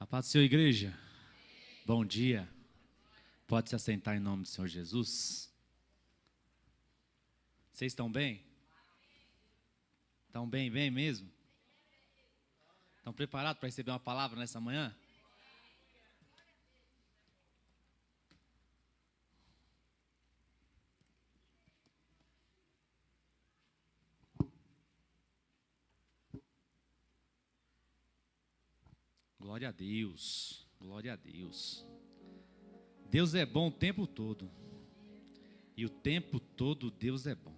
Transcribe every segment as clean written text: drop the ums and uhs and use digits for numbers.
A paz do Senhor, igreja. Bom dia. Pode se assentar em nome do Senhor Jesus. Vocês estão bem? Estão bem mesmo? Estão preparados para receber uma palavra nessa manhã? Glória a Deus, glória a Deus. Deus é bom o tempo todo. E o tempo todo Deus é bom.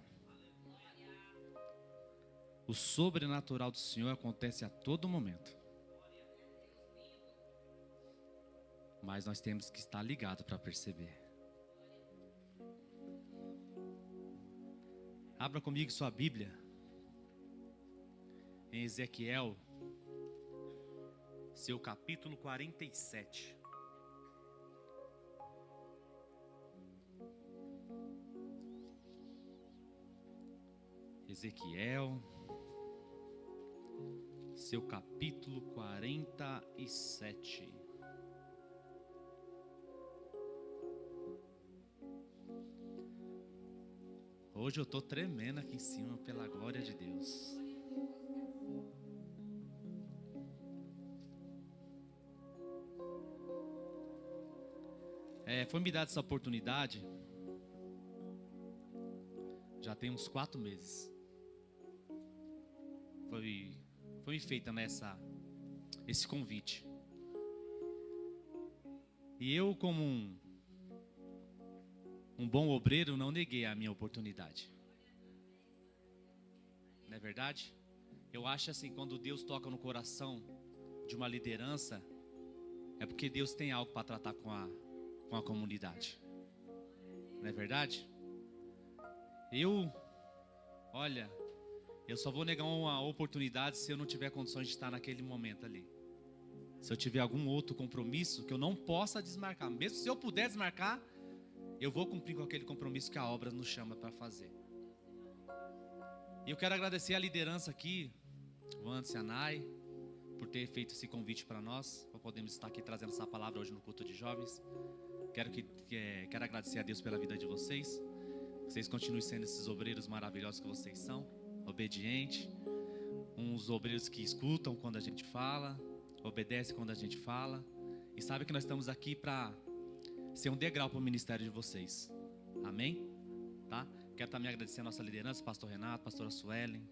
O sobrenatural do Senhor acontece a todo momento. Mas nós temos que estar ligados para perceber. Abra comigo sua Bíblia. Em Ezequiel, seu capítulo 47. Ezequiel, seu capítulo 47. Hoje eu estou tremendo aqui em cima pela glória de Deus. Foi me dada essa oportunidade já tem uns 4 meses. Foi me feita esse convite. E eu, como um bom obreiro, não neguei a minha oportunidade. Não é verdade? Eu acho assim, quando Deus toca no coração de uma liderança, é porque Deus tem algo para tratar com a comunidade. Não é verdade? Eu só vou negar uma oportunidade se eu não tiver condições de estar naquele momento ali. Se eu tiver algum outro compromisso que eu não possa desmarcar. Mesmo se eu puder desmarcar, eu vou cumprir com aquele compromisso que a obra nos chama para fazer. E eu quero agradecer a liderança aqui, o Anderson e a Nai, por ter feito esse convite para nós, para podermos estar aqui trazendo essa palavra hoje no culto de jovens. Quero agradecer a Deus pela vida de vocês. Vocês continuem sendo esses obreiros maravilhosos que vocês são, obedientes, uns obreiros que escutam quando a gente fala, obedecem quando a gente fala, e sabe que nós estamos aqui para ser um degrau para o ministério de vocês. Amém? Tá? Quero também agradecer a nossa liderança, pastor Renato, pastora Suelen.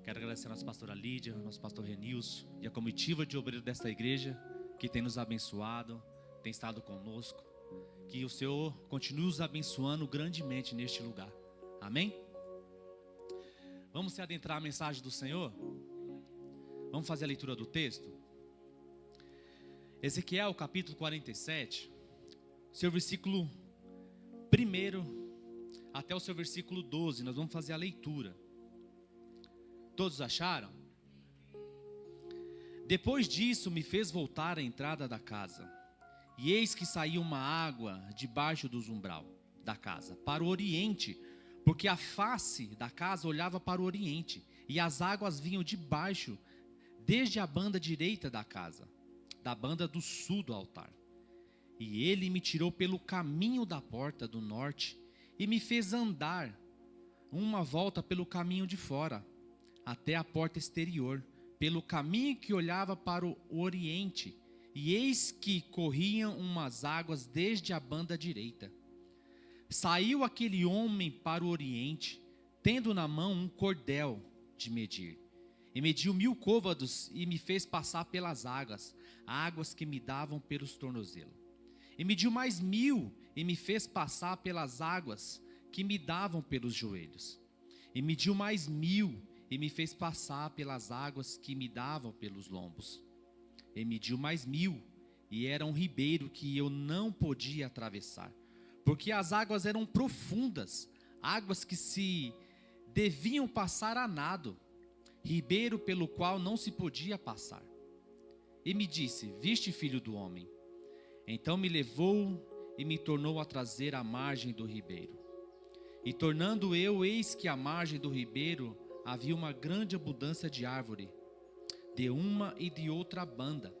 Quero agradecer a nossa pastora Lídia, nosso pastor Renilson e a comitiva de obreiros desta igreja que tem nos abençoado, tem estado conosco. Que o Senhor continue nos abençoando grandemente neste lugar. Amém? Vamos se adentrar à mensagem do Senhor? Vamos fazer a leitura do texto? Ezequiel capítulo 47, seu versículo 1 até o seu versículo 12, nós vamos fazer a leitura. Todos acharam? Depois disso me fez voltar à entrada da casa, e eis que saía uma água debaixo do umbral da casa, para o oriente, porque a face da casa olhava para o oriente, e as águas vinham de baixo, desde a banda direita da casa, da banda do sul do altar. E ele me tirou pelo caminho da porta do norte, e me fez andar uma volta pelo caminho de fora, até a porta exterior, pelo caminho que olhava para o oriente, e eis que corriam umas águas desde a banda direita. Saiu aquele homem para o oriente, tendo na mão um cordel de medir, e mediu 1000 côvados, e me fez passar pelas águas que me davam pelos tornozelos. E mediu mais 1000, e me fez passar pelas águas que me davam pelos joelhos. E mediu mais 1000, e me fez passar pelas águas que me davam pelos lombos. E mediu mais 1000, e era um ribeiro que eu não podia atravessar, porque as águas eram profundas, águas que se deviam passar a nado, ribeiro pelo qual não se podia passar. E me disse: viste, filho do homem? Então me levou e me tornou a trazer à margem do ribeiro. E tornando eu, eis que à margem do ribeiro havia uma grande abundância de árvore, de uma e de outra banda.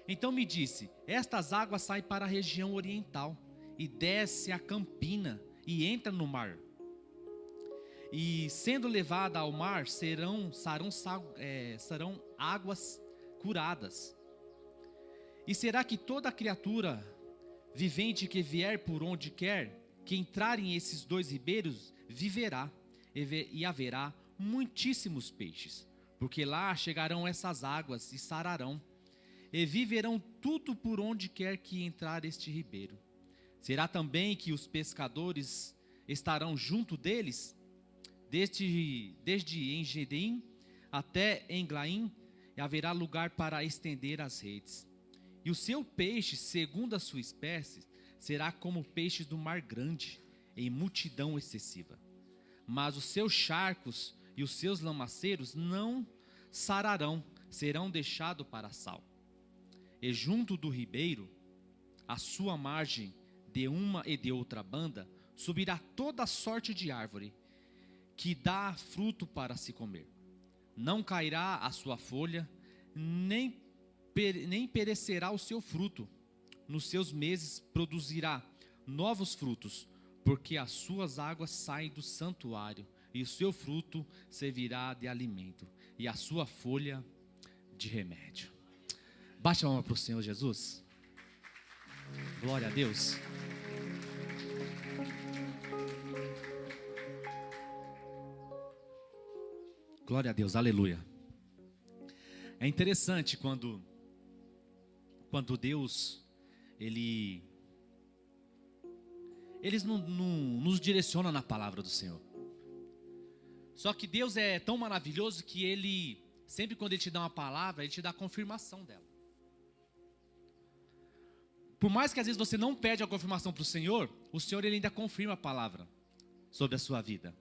Então me disse: estas águas saem para a região oriental e desce a campina e entra no mar. E sendo levada ao mar, serão águas curadas. E será que toda criatura vivente que vier por onde quer, que entrar em esses dois ribeiros, viverá, e haverá muitíssimos peixes, porque lá chegarão essas águas e sararão, e viverão tudo por onde quer que entrar este ribeiro. Será também que os pescadores estarão junto deles, desde Engedim até Englaim, e haverá lugar para estender as redes. E o seu peixe, segundo a sua espécie, será como peixes do mar grande, em multidão excessiva. Mas os seus charcos e os seus lamaceiros não sararão, serão deixados para sal. E junto do ribeiro, à sua margem, de uma e de outra banda, subirá toda sorte de árvore, que dá fruto para se comer. Não cairá a sua folha, nem perecerá o seu fruto. Nos seus meses produzirá novos frutos, porque as suas águas saem do santuário, e o seu fruto servirá de alimento, e a sua folha de remédio. Baixa a mão para o Senhor Jesus. Glória a Deus. Glória a Deus, aleluia. É interessante quando Deus, Ele não nos direciona na palavra do Senhor. Só que Deus é tão maravilhoso que Ele, sempre quando Ele te dá uma palavra, Ele te dá a confirmação dela. Por mais que às vezes você não pede a confirmação para o Senhor Ele ainda confirma a palavra sobre a sua vida.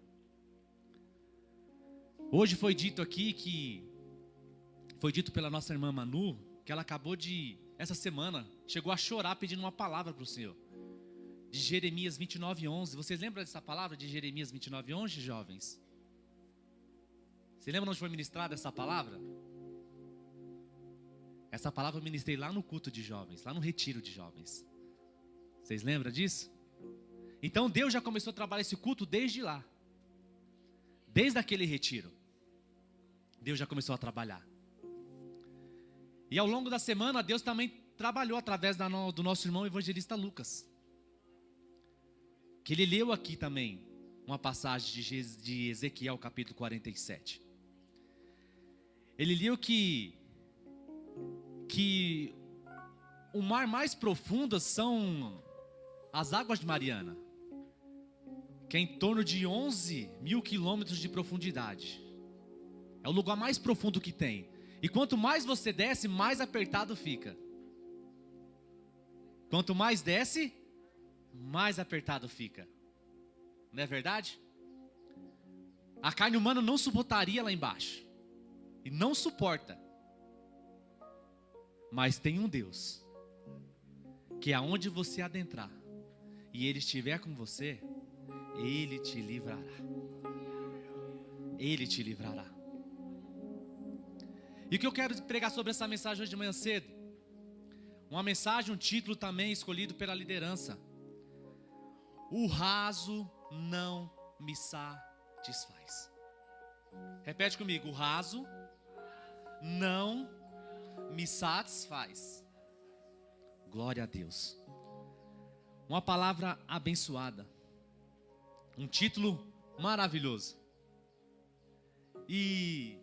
Hoje foi dito aqui foi dito pela nossa irmã Manu, que ela acabou de, essa semana, chegou a chorar pedindo uma palavra para o Senhor. De Jeremias 29:11. Vocês lembram dessa palavra de Jeremias 29:11, jovens? Você lembra onde foi ministrada essa palavra? Essa palavra eu ministrei lá no culto de jovens, lá no retiro de jovens. Vocês lembram disso? Então Deus já começou a trabalhar esse culto desde lá. Desde aquele retiro. Deus já começou a trabalhar. E ao longo da semana, Deus também trabalhou através do nosso irmão evangelista Lucas. Que ele leu aqui também uma passagem de Ezequiel capítulo 47. Ele leu que o mar mais profundo são as águas de Mariana, que é em torno de 11 mil quilômetros de profundidade. É o lugar mais profundo que tem. E quanto mais você desce, mais apertado fica. Quanto mais desce, mais apertado fica. Não é verdade? A carne humana não suportaria lá embaixo. E não suporta. Mas tem um Deus, que aonde você adentrar, e Ele estiver com você, Ele te livrará. Ele te livrará. E o que eu quero pregar sobre essa mensagem hoje de manhã cedo? Uma mensagem, um título também escolhido pela liderança. O raso não me satisfaz. Repete comigo. O raso não me satisfaz. Glória a Deus. Uma palavra abençoada. Um título maravilhoso. E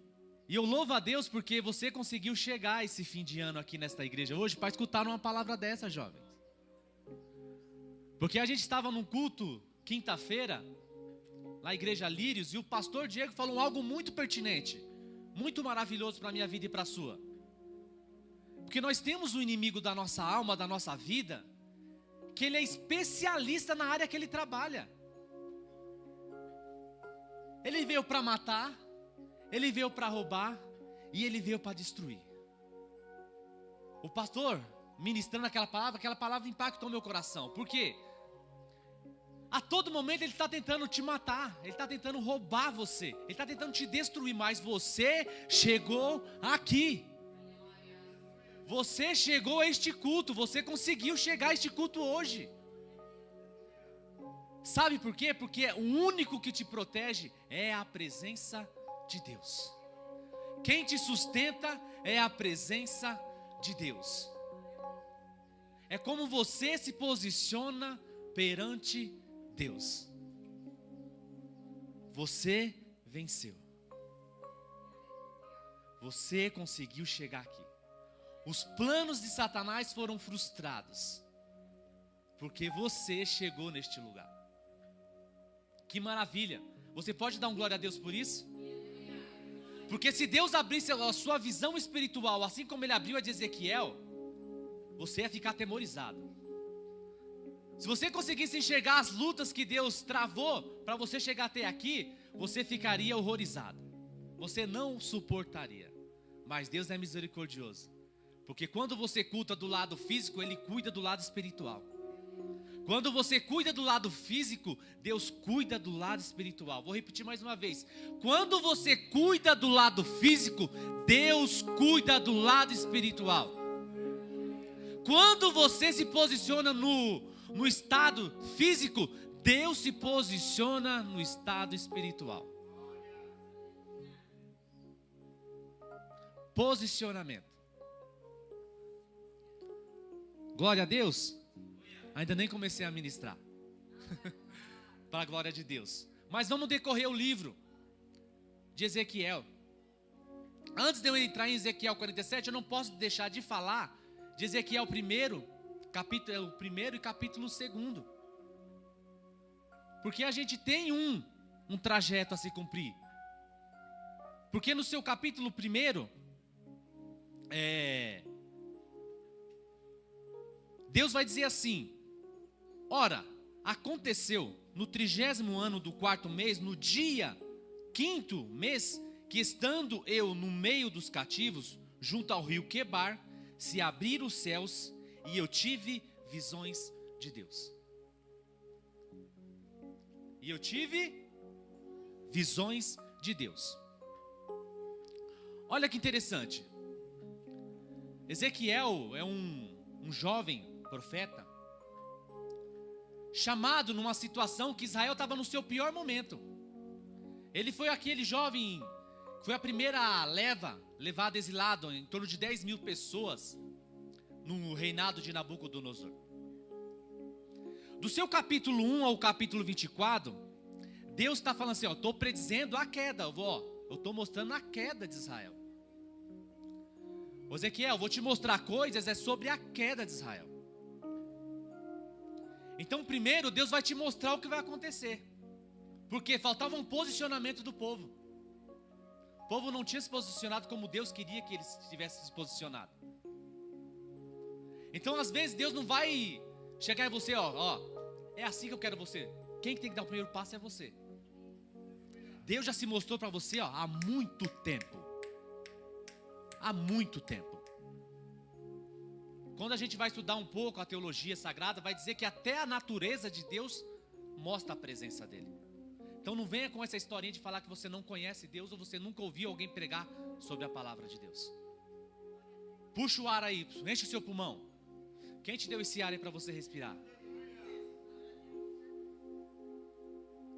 eu louvo a Deus porque você conseguiu chegar esse fim de ano aqui nesta igreja hoje para escutar uma palavra dessa, jovens. Porque a gente estava num culto quinta-feira, na igreja Lírios, e o pastor Diego falou algo muito pertinente, muito maravilhoso para a minha vida e para a sua. Porque nós temos um inimigo da nossa alma, da nossa vida, que ele é especialista na área que ele trabalha. Ele veio para matar, ele veio para roubar e ele veio para destruir. O pastor, ministrando aquela palavra impactou meu coração. Por quê? A todo momento ele está tentando te matar, ele está tentando roubar você, ele está tentando te destruir, mas você chegou aqui. Você chegou a este culto, você conseguiu chegar a este culto hoje. Sabe por quê? Porque o único que te protege é a presença de Deus. Quem te sustenta é a presença de Deus. É como você se posiciona perante Deus. Você venceu. Você conseguiu chegar aqui. Os planos de Satanás foram frustrados, porque você chegou neste lugar. Que maravilha! Você pode dar um glória a Deus por isso? Porque se Deus abrisse a sua visão espiritual, assim como Ele abriu a de Ezequiel, você ia ficar atemorizado. Se você conseguisse enxergar as lutas que Deus travou para você chegar até aqui, você ficaria horrorizado. Você não suportaria. Mas Deus é misericordioso. Porque quando você culta do lado físico, Ele cuida do lado espiritual. Quando você cuida do lado físico, Deus cuida do lado espiritual. Vou repetir mais uma vez. Quando você cuida do lado físico, Deus cuida do lado espiritual. Quando você se posiciona no estado físico, Deus se posiciona no estado espiritual. Posicionamento. Glória a Deus. Ainda nem comecei a ministrar. Para a glória de Deus. Mas vamos decorrer o livro de Ezequiel. Antes de eu entrar em Ezequiel 47, eu não posso deixar de falar de Ezequiel 1, capítulo 1 e capítulo 2. Porque a gente tem um trajeto a se cumprir. Porque no seu capítulo 1, Deus vai dizer assim: ora, aconteceu no 30º ano do 4º mês, no dia 5º mês, que estando eu no meio dos cativos, junto ao rio Quebar, se abriram os céus e eu tive visões de Deus. E eu tive visões de Deus. Olha que interessante. Ezequiel é um jovem profeta, chamado numa situação que Israel estava no seu pior momento. Ele foi aquele jovem, foi a primeira levada exilado, em torno de 10.000 pessoas, no reinado de Nabucodonosor. Do seu capítulo 1 ao capítulo 24, Deus está falando assim, estou predizendo a queda, eu estou mostrando a queda de Israel. Ezequiel, vou te mostrar coisas sobre a queda de Israel. Então primeiro Deus vai te mostrar o que vai acontecer. Porque faltava um posicionamento do povo. O povo não tinha se posicionado como Deus queria que eles tivessem se posicionado. Então às vezes Deus não vai chegar em você, é assim que eu quero você. Quem que tem que dar o primeiro passo é você. Deus já se mostrou para você há muito tempo. Há muito tempo. Quando a gente vai estudar um pouco a teologia sagrada, vai dizer que até a natureza de Deus mostra a presença dele. Então não venha com essa historinha de falar que você não conhece Deus ou você nunca ouviu alguém pregar sobre a palavra de Deus. Puxa o ar aí, enche o seu pulmão. Quem te deu esse ar aí para você respirar?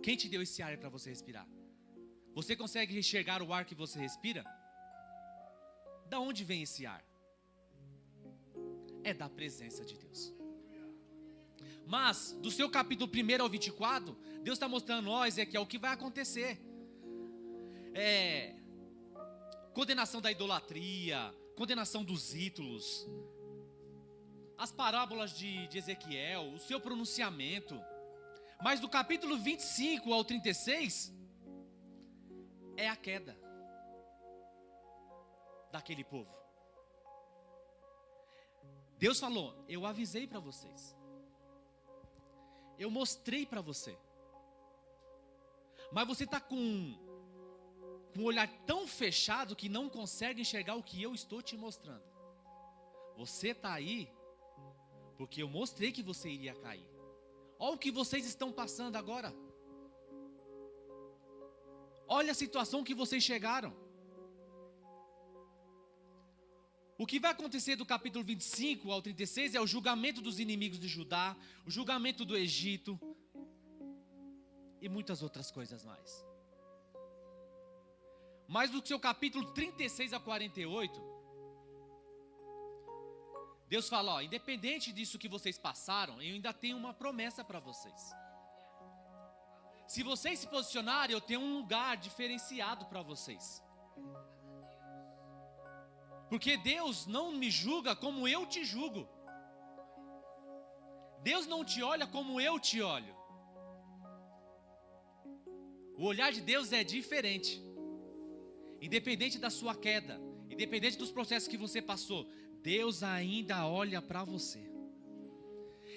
Quem te deu esse ar aí para você respirar? Você consegue enxergar o ar que você respira? Da onde vem esse ar? É da presença de Deus. Mas, do seu capítulo 1 ao 24, Deus está mostrando, Ezequiel, o que vai acontecer. Condenação da idolatria, condenação dos ídolos, as parábolas de Ezequiel, o seu pronunciamento. Mas do capítulo 25 ao 36, é a queda daquele povo. Deus falou, eu avisei para vocês. Eu mostrei para você. Mas você está com um olhar tão fechado que não consegue enxergar o que eu estou te mostrando. Você está aí porque eu mostrei que você iria cair. Olha o que vocês estão passando agora. Olha a situação que vocês chegaram. O que vai acontecer do capítulo 25 ao 36 é o julgamento dos inimigos de Judá, o julgamento do Egito e muitas outras coisas mais. Mas do seu capítulo 36 a 48, Deus fala, ó, independente disso que vocês passaram, eu ainda tenho uma promessa para vocês. Se vocês se posicionarem, eu tenho um lugar diferenciado para vocês. Porque Deus não me julga como eu te julgo. Deus não te olha como eu te olho. O olhar de Deus é diferente. Independente da sua queda, independente dos processos que você passou, Deus ainda olha para você.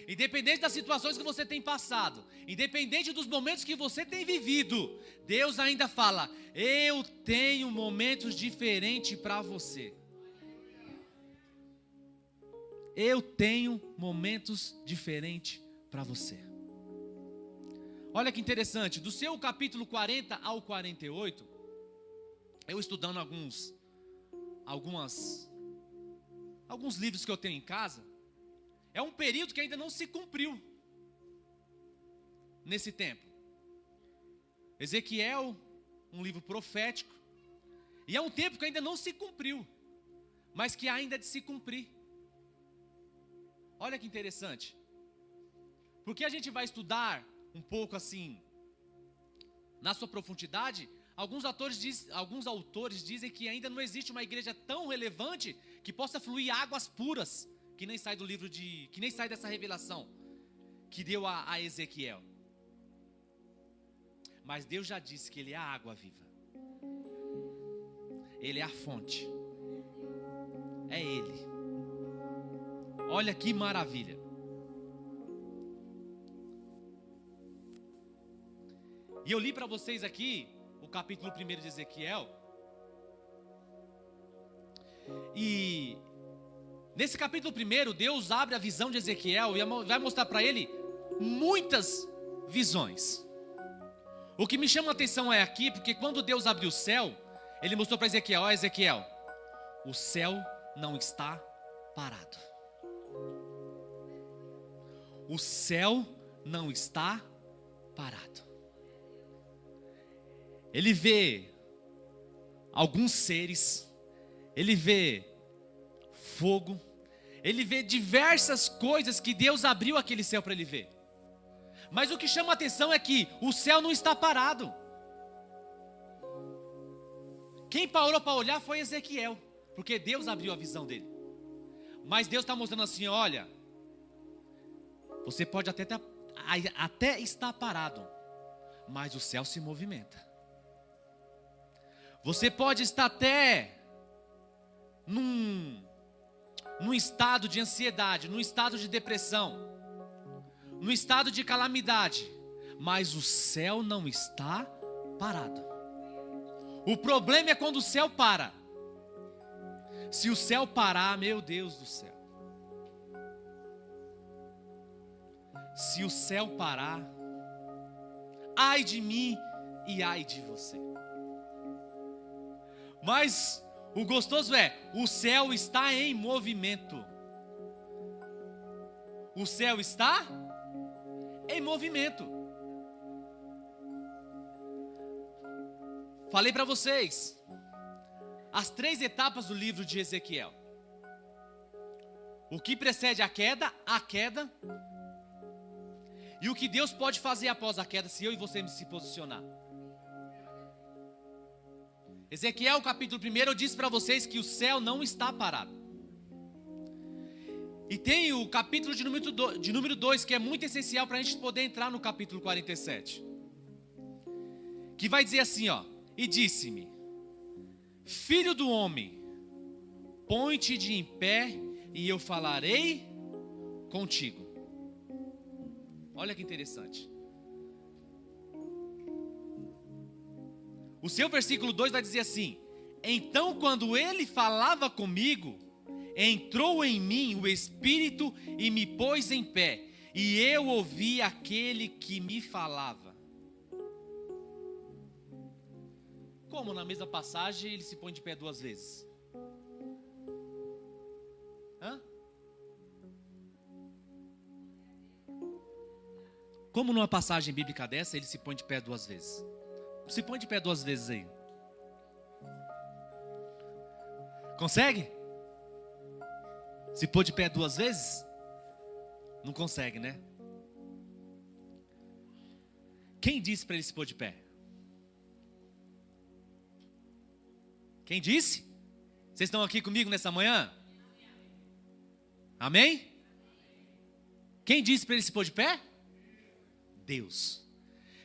Independente das situações que você tem passado, independente dos momentos que você tem vivido, Deus ainda fala, eu tenho momentos diferentes para você. Eu tenho momentos diferentes para você. Olha que interessante, do seu capítulo 40 ao 48, eu estudando alguns livros que eu tenho em casa, é um período que ainda não se cumpriu nesse tempo. Ezequiel, um livro profético, e é um tempo que ainda não se cumpriu, mas que ainda é de se cumprir. Olha que interessante, porque a gente vai estudar um pouco assim, na sua profundidade, alguns autores dizem que ainda não existe uma igreja tão relevante que possa fluir águas puras, que nem sai que nem sai dessa revelação que deu a Ezequiel. Mas Deus já disse que Ele é a água viva. Ele é a fonte. É Ele. Olha que maravilha. E eu li para vocês aqui o capítulo 1 de Ezequiel. E nesse capítulo 1, Deus abre a visão de Ezequiel e vai mostrar para ele muitas visões. O que me chama a atenção é aqui, porque quando Deus abriu o céu, Ele mostrou para Ezequiel, ó Ezequiel, o céu não está parado. O céu não está parado. Ele vê alguns seres, ele vê fogo, ele vê diversas coisas que Deus abriu aquele céu para ele ver. Mas o que chama a atenção é que o céu não está parado. Quem parou para olhar foi Ezequiel, porque Deus abriu a visão dele. Mas Deus está mostrando assim, olha, você pode até estar parado, mas o céu se movimenta. Você pode estar até num estado de ansiedade, num estado de depressão, num estado de calamidade, mas o céu não está parado. O problema é quando o céu para. Se o céu parar, meu Deus do céu. Se o céu parar, ai de mim e ai de você. Mas o gostoso é, o céu está em movimento. O céu está em movimento. Falei para vocês as 3 etapas do livro de Ezequiel. O que precede a queda, e o que Deus pode fazer após a queda, se eu e você se posicionar. Ezequiel capítulo 1, eu disse para vocês que o céu não está parado. E tem o capítulo de número 2, que é muito essencial para a gente poder entrar no capítulo 47. Que vai dizer assim, ó. E disse-me, filho do homem, põe-te de em pé e eu falarei contigo. Olha que interessante. O seu versículo 2 vai dizer assim, então quando ele falava comigo, entrou em mim o Espírito e me pôs em pé, e eu ouvi aquele que me falava. Como na mesma passagem ele se põe de pé 2 vezes? Hã? Como numa passagem bíblica dessa, ele se põe de pé 2 vezes. Se põe de pé 2 vezes aí. Consegue? Se pôr de pé 2 vezes? Não consegue, né? Quem disse para ele se pôr de pé? Quem disse? Vocês estão aqui comigo nessa manhã? Amém? Quem disse para ele se pôr de pé? Deus.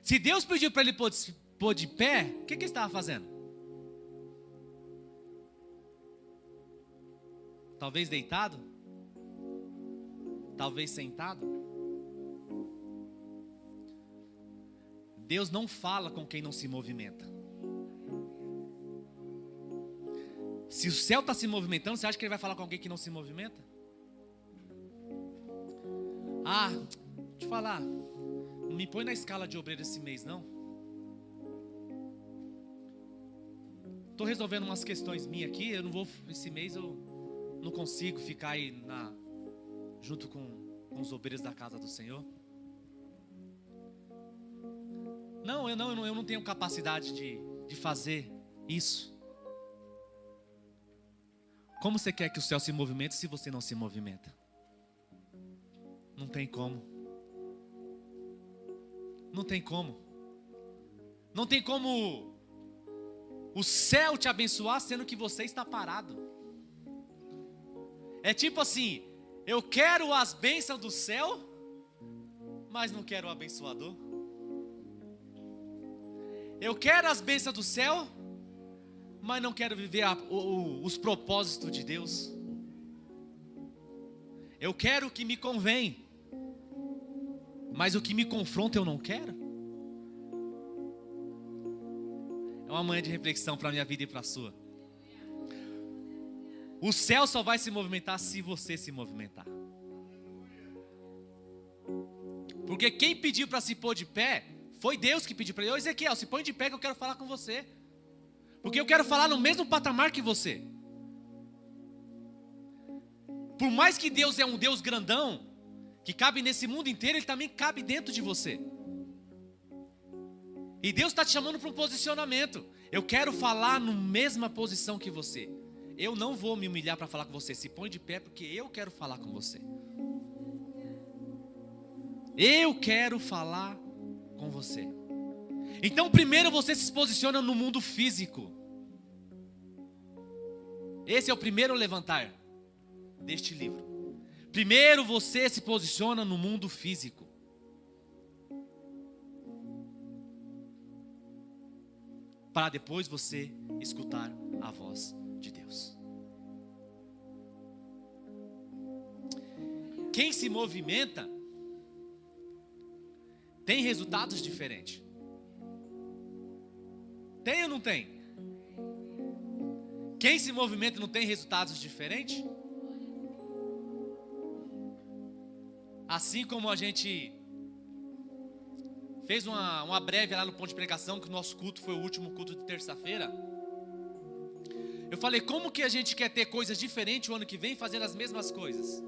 Se Deus pediu para ele pôr de pé, o que ele estava fazendo? Talvez deitado? Talvez sentado? Deus não fala com quem não se movimenta. Se o céu está se movimentando, você acha que ele vai falar com alguém que não se movimenta? Ah, deixa eu te falar, não me põe na escala de obreiro esse mês, não. Estou resolvendo umas questões minhas aqui, esse mês eu não consigo ficar aí junto com os obreiros da casa do Senhor. Não, eu não tenho capacidade de fazer isso. Como você quer que o céu se movimente se você não se movimenta? Não tem como. Não tem como. Não tem como o céu te abençoar sendo que você está parado. É tipo assim, eu quero as bênçãos do céu, mas não quero o abençoador. Eu quero as bênçãos do céu, mas não quero viver os propósitos de Deus. Eu quero o que me convém, mas o que me confronta eu não quero. É uma manhã de reflexão para a minha vida e para a sua. O céu só vai se movimentar se você se movimentar. Porque quem pediu para se pôr de pé foi Deus que pediu para ele. Ô Ezequiel, se põe de pé que eu quero falar com você. Porque eu quero falar no mesmo patamar que você. Por mais que Deus é um Deus grandão, que cabe nesse mundo inteiro, Ele também cabe dentro de você. E Deus está te chamando para um posicionamento. Eu quero falar na mesma posição que você. Eu não vou me humilhar para falar com você. Se põe de pé porque eu quero falar com você. Eu quero falar com você. Então primeiro você se posiciona no mundo físico. Esse é o primeiro levantar deste livro. Primeiro você se posiciona no mundo físico. Para depois você escutar a voz de Deus. Quem se movimenta tem resultados diferentes. Tem ou não tem? Quem se movimenta não tem resultados diferentes? Assim como a gente fez uma breve lá no ponto de pregação, que o nosso culto foi o último culto de terça-feira. Eu falei, como que a gente quer ter coisas diferentes o ano que vem, fazendo as mesmas coisas?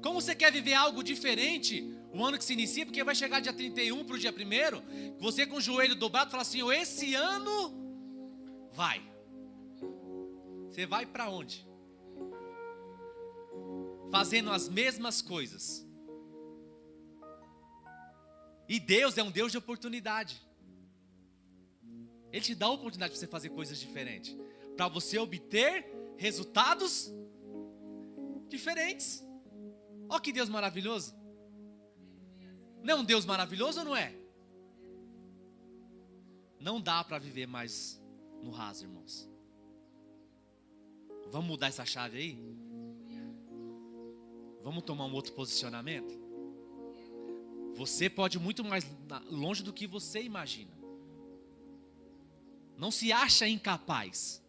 Como você quer viver algo diferente o ano que se inicia, porque vai chegar dia 31 para o dia 1º, você com o joelho dobrado fala assim, esse ano vai. Você vai para onde? Fazendo as mesmas coisas. E Deus é um Deus de oportunidade. Ele te dá a oportunidade de você fazer coisas diferentes, para você obter resultados diferentes. Olha que Deus maravilhoso. Não é um Deus maravilhoso ou não é? Não dá para viver mais no raso, irmãos. Vamos mudar essa chave aí? Vamos tomar um outro posicionamento? Você pode ir muito mais longe do que você imagina. Não se acha incapaz.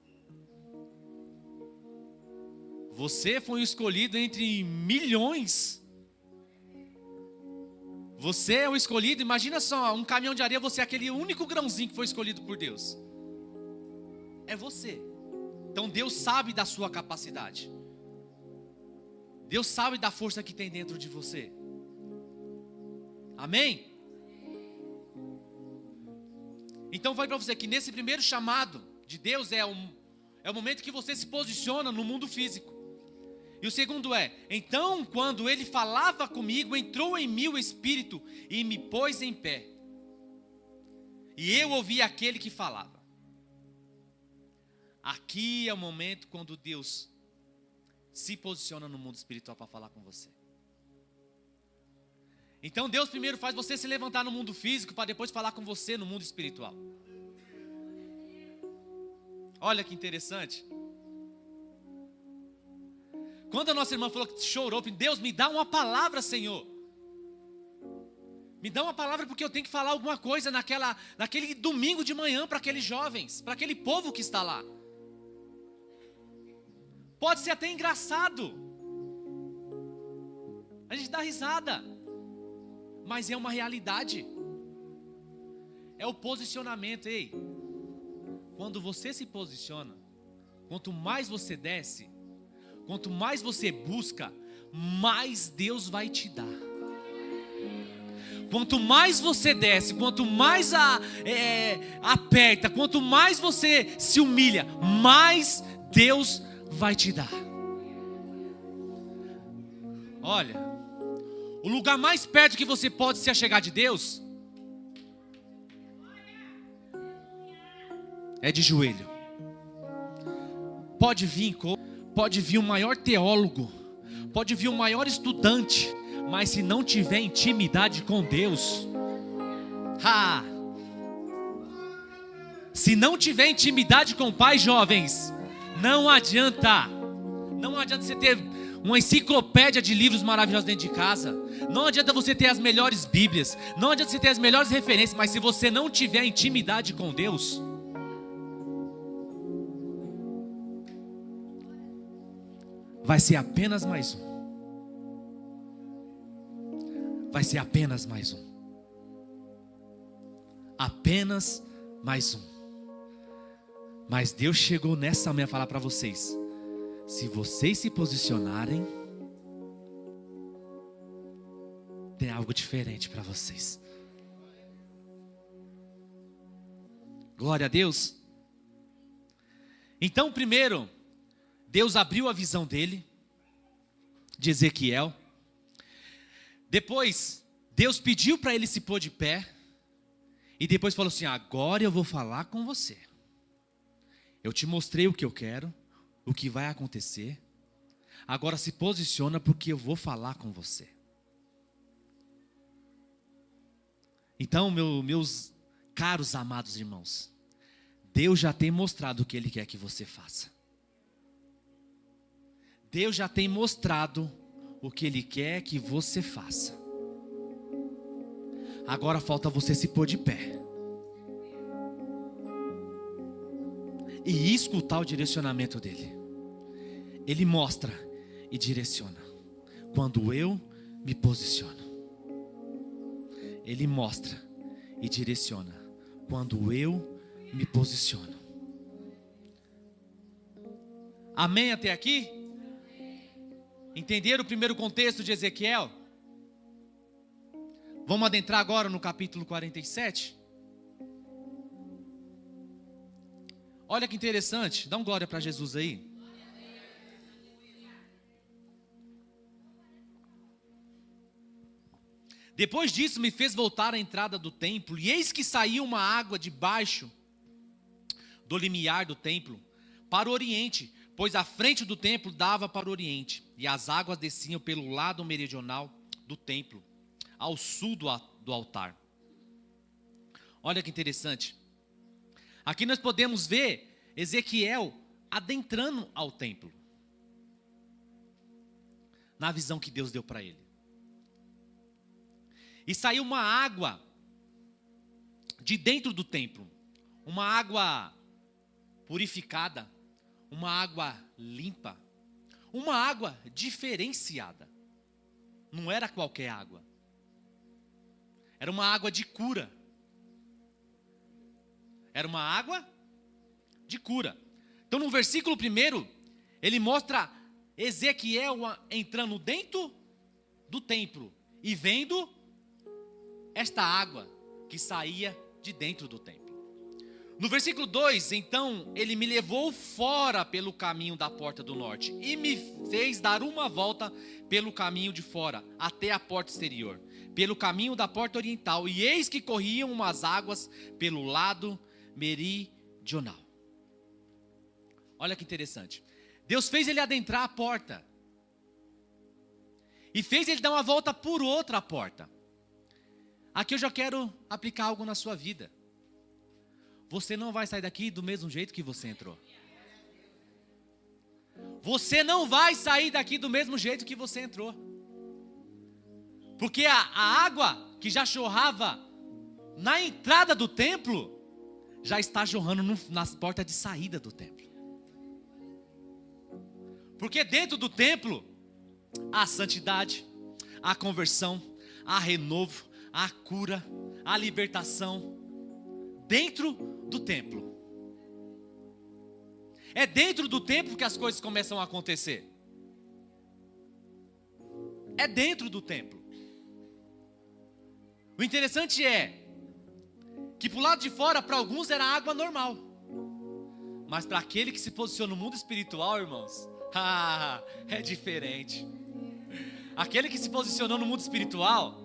Você foi escolhido entre milhões. Você é o escolhido. Imagina só, um caminhão de areia, você é aquele único grãozinho que foi escolhido por Deus. É você. Então Deus sabe da sua capacidade. Deus sabe da força que tem dentro de você. Amém? Então vai para você que nesse primeiro chamado de Deus é o momento que você se posiciona no mundo físico. E o segundo é, então quando ele falava comigo, entrou em mim o Espírito e me pôs em pé. E eu ouvi aquele que falava. Aqui é o momento quando Deus se posiciona no mundo espiritual para falar com você. Então Deus primeiro faz você se levantar no mundo físico para depois falar com você no mundo espiritual. Olha que interessante. Quando a nossa irmã falou que chorou, Deus, me dá uma palavra, Senhor. Me dá uma palavra porque eu tenho que falar alguma coisa naquele domingo de manhã para aqueles jovens, para aquele povo que está lá. Pode ser até engraçado. A gente dá risada. Mas é uma realidade. É o posicionamento. Ei, quando você se posiciona, quanto mais você desce, quanto mais você busca, mais Deus vai te dar. Quanto mais você desce, quanto mais aperta, quanto mais você se humilha, mais Deus vai te dar. Olha, o lugar mais perto que você pode se achegar de Deus é de joelho. Pode vir o maior teólogo, pode vir o maior estudante, mas se não tiver intimidade com Deus, se não tiver intimidade com o Pai, jovens, não adianta você ter uma enciclopédia de livros maravilhosos dentro de casa, não adianta você ter as melhores bíblias, não adianta você ter as melhores referências, mas se você não tiver intimidade com Deus, vai ser apenas mais um. Vai ser apenas mais um. Apenas mais um. Mas Deus chegou nessa manhã a falar para vocês: se vocês se posicionarem, tem algo diferente para vocês. Glória a Deus. Então, primeiro, Deus abriu a visão dele, de Ezequiel. Depois, Deus pediu para ele se pôr de pé. E depois falou assim: agora eu vou falar com você. Eu te mostrei o que eu quero, o que vai acontecer. Agora se posiciona porque eu vou falar com você. Então, meus caros amados irmãos, Deus já tem mostrado o que Ele quer que você faça. Deus já tem mostrado o que Ele quer que você faça. Agora falta você se pôr de pé e escutar o direcionamento dEle. Ele mostra e direciona quando eu me posiciono. Ele mostra e direciona quando eu me posiciono. Amém até aqui? Entenderam o primeiro contexto de Ezequiel? Vamos adentrar agora no capítulo 47. Olha que interessante, dá um glória para Jesus aí. Depois disso me fez voltar à entrada do templo, e eis que saía uma água debaixo do limiar do templo, para o oriente, pois a frente do templo dava para o oriente, e as águas desciam pelo lado meridional do templo, ao sul do altar. Olha que interessante. Aqui nós podemos ver Ezequiel adentrando ao templo, na visão que Deus deu para ele. E saiu uma água de dentro do templo, uma água purificada, uma água limpa, uma água diferenciada. Não era qualquer água. Era uma água de cura. Era uma água de cura. Então no versículo 1, ele mostra Ezequiel entrando dentro do templo e vendo esta água que saía de dentro do templo. No versículo 2, então, ele me levou fora pelo caminho da porta do norte e me fez dar uma volta pelo caminho de fora, até a porta exterior, pelo caminho da porta oriental, e eis que corriam umas águas pelo lado meridional. Olha que interessante. Deus fez ele adentrar a porta e fez ele dar uma volta por outra porta. Aqui eu já quero aplicar algo na sua vida. Você não vai sair daqui do mesmo jeito que você entrou. Você não vai sair daqui do mesmo jeito que você entrou. Porque a água que já jorrava na entrada do templo, já está jorrando nas portas de saída do templo. Porque dentro do templo, há santidade, há conversão, há renovo, há cura, há libertação. Dentro do templo. É dentro do templo que as coisas começam a acontecer. É dentro do templo. O interessante é que pro lado de fora, para alguns era água normal. Mas para aquele que se posiciona no mundo espiritual, irmãos, é diferente. Aquele que se posicionou no mundo espiritual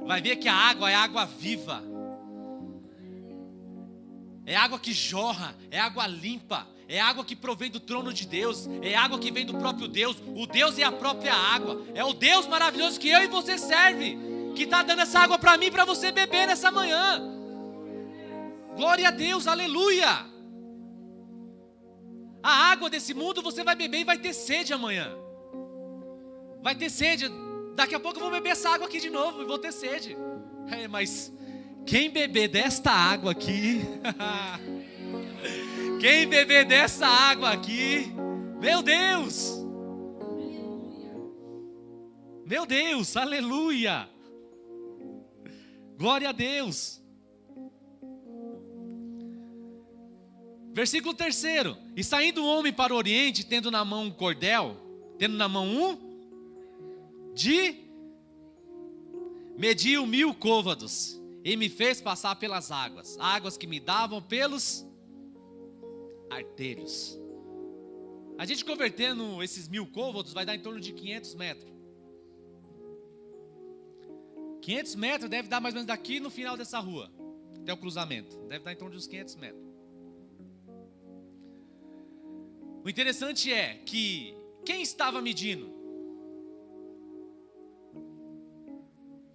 vai ver que a água é água viva. É água que jorra, é água limpa, é água que provém do trono de Deus, é água que vem do próprio Deus. O Deus é a própria água, é o Deus maravilhoso que eu e você serve, que está dando essa água para mim e para você beber nessa manhã. Glória a Deus, aleluia. A água desse mundo você vai beber e vai ter sede amanhã. Vai ter sede, daqui a pouco eu vou beber essa água aqui de novo e vou ter sede. Mas quem beber desta água aqui, quem beber dessa água aqui, meu Deus, aleluia, glória a Deus. Versículo 3: e saindo o homem para o oriente, tendo na mão um cordel, mediu 1000 côvados. E me fez passar pelas águas que me davam pelos artérios. A gente convertendo esses 1000 côvados vai dar em torno de 500 metros. 500 metros deve dar mais ou menos daqui no final dessa rua, até o cruzamento. Deve dar em torno de uns 500 metros. O interessante é que quem estava medindo?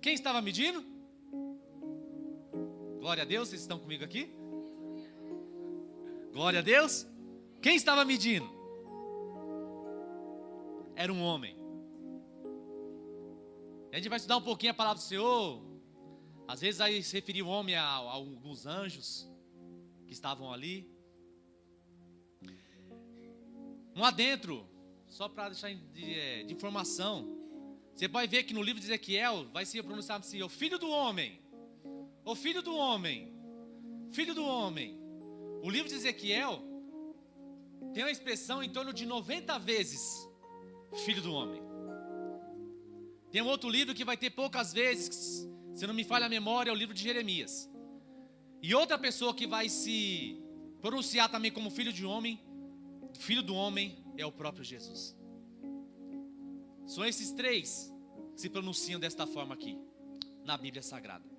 Quem estava medindo? Glória a Deus, vocês estão comigo aqui? Glória a Deus. Quem estava medindo? Era um homem. A gente vai estudar um pouquinho a palavra do Senhor. Às vezes aí se referir o homem a alguns anjos que estavam ali. Um adentro, só para deixar de informação. Você vai ver que no livro de Ezequiel vai ser pronunciado assim: o filho do homem. O filho do homem, filho do homem. O livro de Ezequiel tem uma expressão em torno de 90 vezes filho do homem. Tem um outro livro que vai ter poucas vezes, se não me falha a memória, é o livro de Jeremias. E outra pessoa que vai se pronunciar também como filho do homem, é o próprio Jesus. São esses três que se pronunciam desta forma aqui, na Bíblia Sagrada.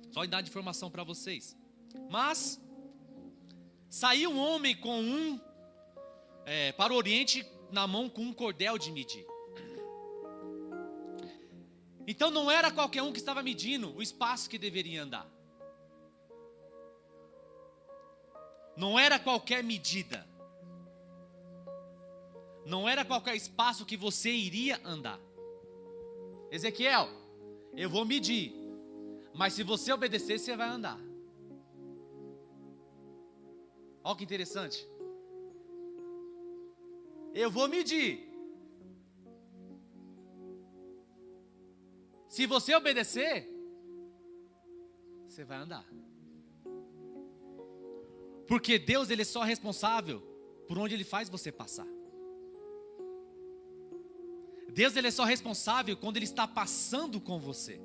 Só em dar de informação para vocês. Mas saiu um homem com para o oriente na mão com um cordel de medir. Então não era qualquer um que estava medindo o espaço que deveria andar. Não era qualquer medida. Não era qualquer espaço que você iria andar. Ezequiel, eu vou medir. Mas se você obedecer, você vai andar. Olha que interessante. Eu vou medir. Se você obedecer, você vai andar. Porque Deus, Ele é só responsável por onde Ele faz você passar. Deus, Ele é só responsável quando Ele está passando com você.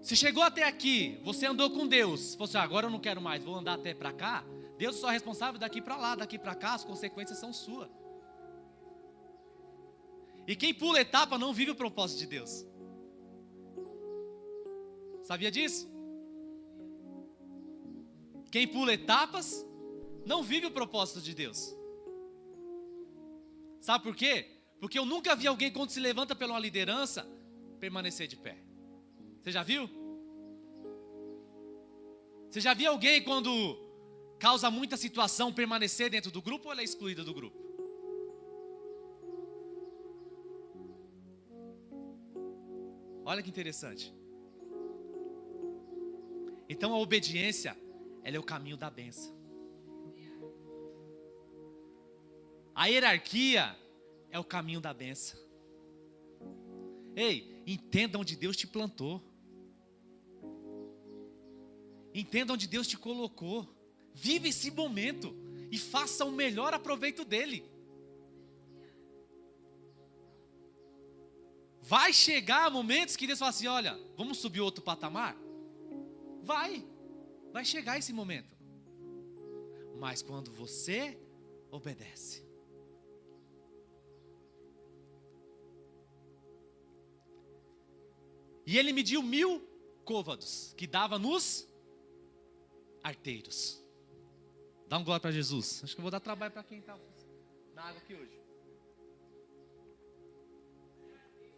Se chegou até aqui, você andou com Deus, falou assim, agora eu não quero mais, vou andar até para cá. Deus é só responsável daqui para lá, daqui para cá, as consequências são suas. E quem pula etapa não vive o propósito de Deus. Sabia disso? Quem pula etapas não vive o propósito de Deus. Sabe por quê? Porque eu nunca vi alguém, quando se levanta pela uma liderança, permanecer de pé. Você já viu? Você já viu alguém, quando causa muita situação, permanecer dentro do grupo, ou ela é excluída do grupo? Olha que interessante. Então a obediência, ela é o caminho da bênção. A hierarquia é o caminho da bênção. Ei, entenda onde Deus te plantou. Entenda onde Deus te colocou. Vive esse momento e faça o melhor aproveito dele. Vai chegar momentos que Deus fala assim, olha, vamos subir outro patamar? Vai chegar esse momento. Mas quando você obedece. E ele mediu 1000 côvados, que dava nos arteiros. Dá um glória para Jesus. Acho que eu vou dar trabalho para quem está na água aqui hoje.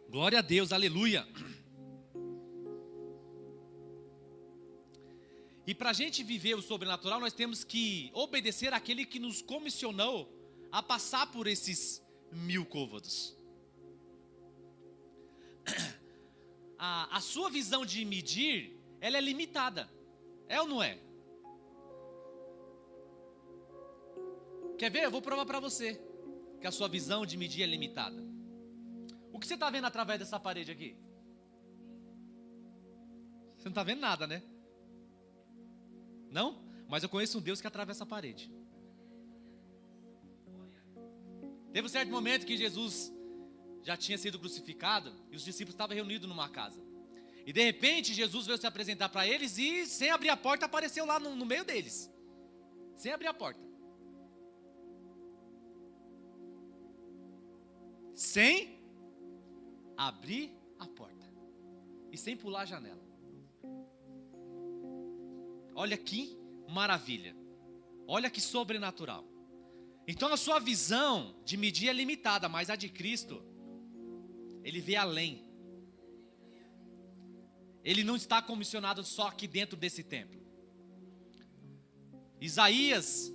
Glória a Deus, aleluia. E para a gente viver o sobrenatural, nós temos que obedecer àquele que nos comissionou a passar por esses 1000 côvados. A sua visão de medir, ela é limitada. É ou não é? Quer ver? Eu vou provar para você que a sua visão de medir é limitada. O que você está vendo através dessa parede aqui? Você não está vendo nada, né? Não? Mas eu conheço um Deus que atravessa a parede. Teve um certo momento que Jesus já tinha sido crucificado e os discípulos estavam reunidos numa casa. E de repente Jesus veio se apresentar para eles e, sem abrir a porta, apareceu lá no meio deles. Sem abrir a porta. Sem abrir a porta. E sem pular a janela. Olha que maravilha. Olha que sobrenatural. Então a sua visão de medir é limitada, mas a de Cristo, Ele vê além. Ele não está comissionado só aqui dentro desse templo. Isaías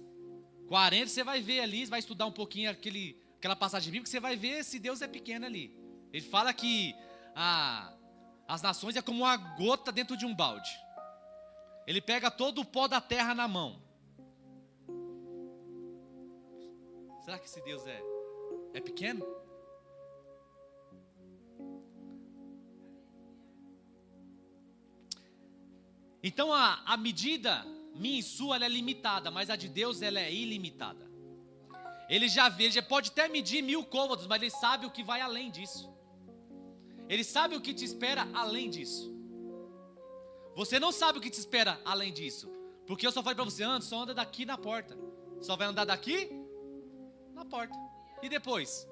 40, você vai ver ali, vai estudar um pouquinho aquela passagem bíblica, você vai ver se Deus é pequeno ali. Ele fala que as nações é como uma gota dentro de um balde. Ele pega todo o pó da terra na mão. Será que esse Deus é pequeno? Então a medida minha e sua, ela é limitada, mas a de Deus, ela é ilimitada. Ele já pode até medir 1000 côvados, mas Ele sabe o que vai além disso. Ele sabe o que te espera além disso. Você não sabe o que te espera além disso, porque eu só falei para você, antes, só anda daqui na porta. Só vai andar daqui na porta. E depois?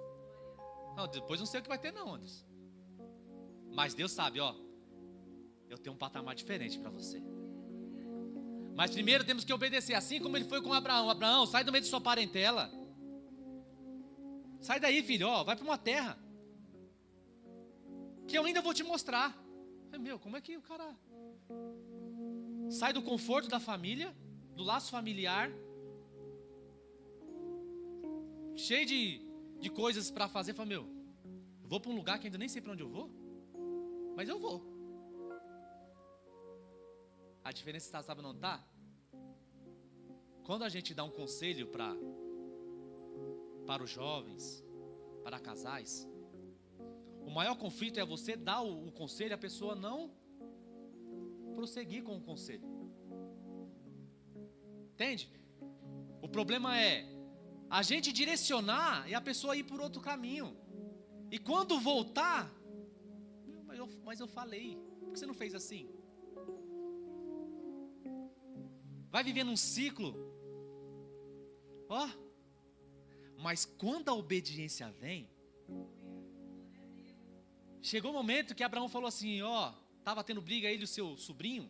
Não, depois não sei o que vai ter não, Anderson. Mas Deus sabe, ó, eu tenho um patamar diferente para você. Mas primeiro temos que obedecer, assim como Ele foi com Abraão. Abraão, sai do meio de sua parentela. Sai daí, filho, ó, vai para uma terra que eu ainda vou te mostrar. Meu, como é que o cara sai do conforto da família, do laço familiar, cheio de coisas para fazer, fala, meu, eu vou para um lugar que ainda nem sei para onde eu vou, mas eu vou. A diferença está, sabe, não está? Quando a gente dá um conselho para os jovens, para casais, o maior conflito é você dar o conselho e a pessoa não prosseguir com o conselho. Entende? problema é a gente direcionar e a pessoa ir por outro caminho. E quando voltar, mas eu falei, por que você não fez assim? Vai vivendo um ciclo. Ó, mas quando a obediência vem, chegou o momento que Abraão falou assim, ó, estava tendo briga ele e o seu sobrinho,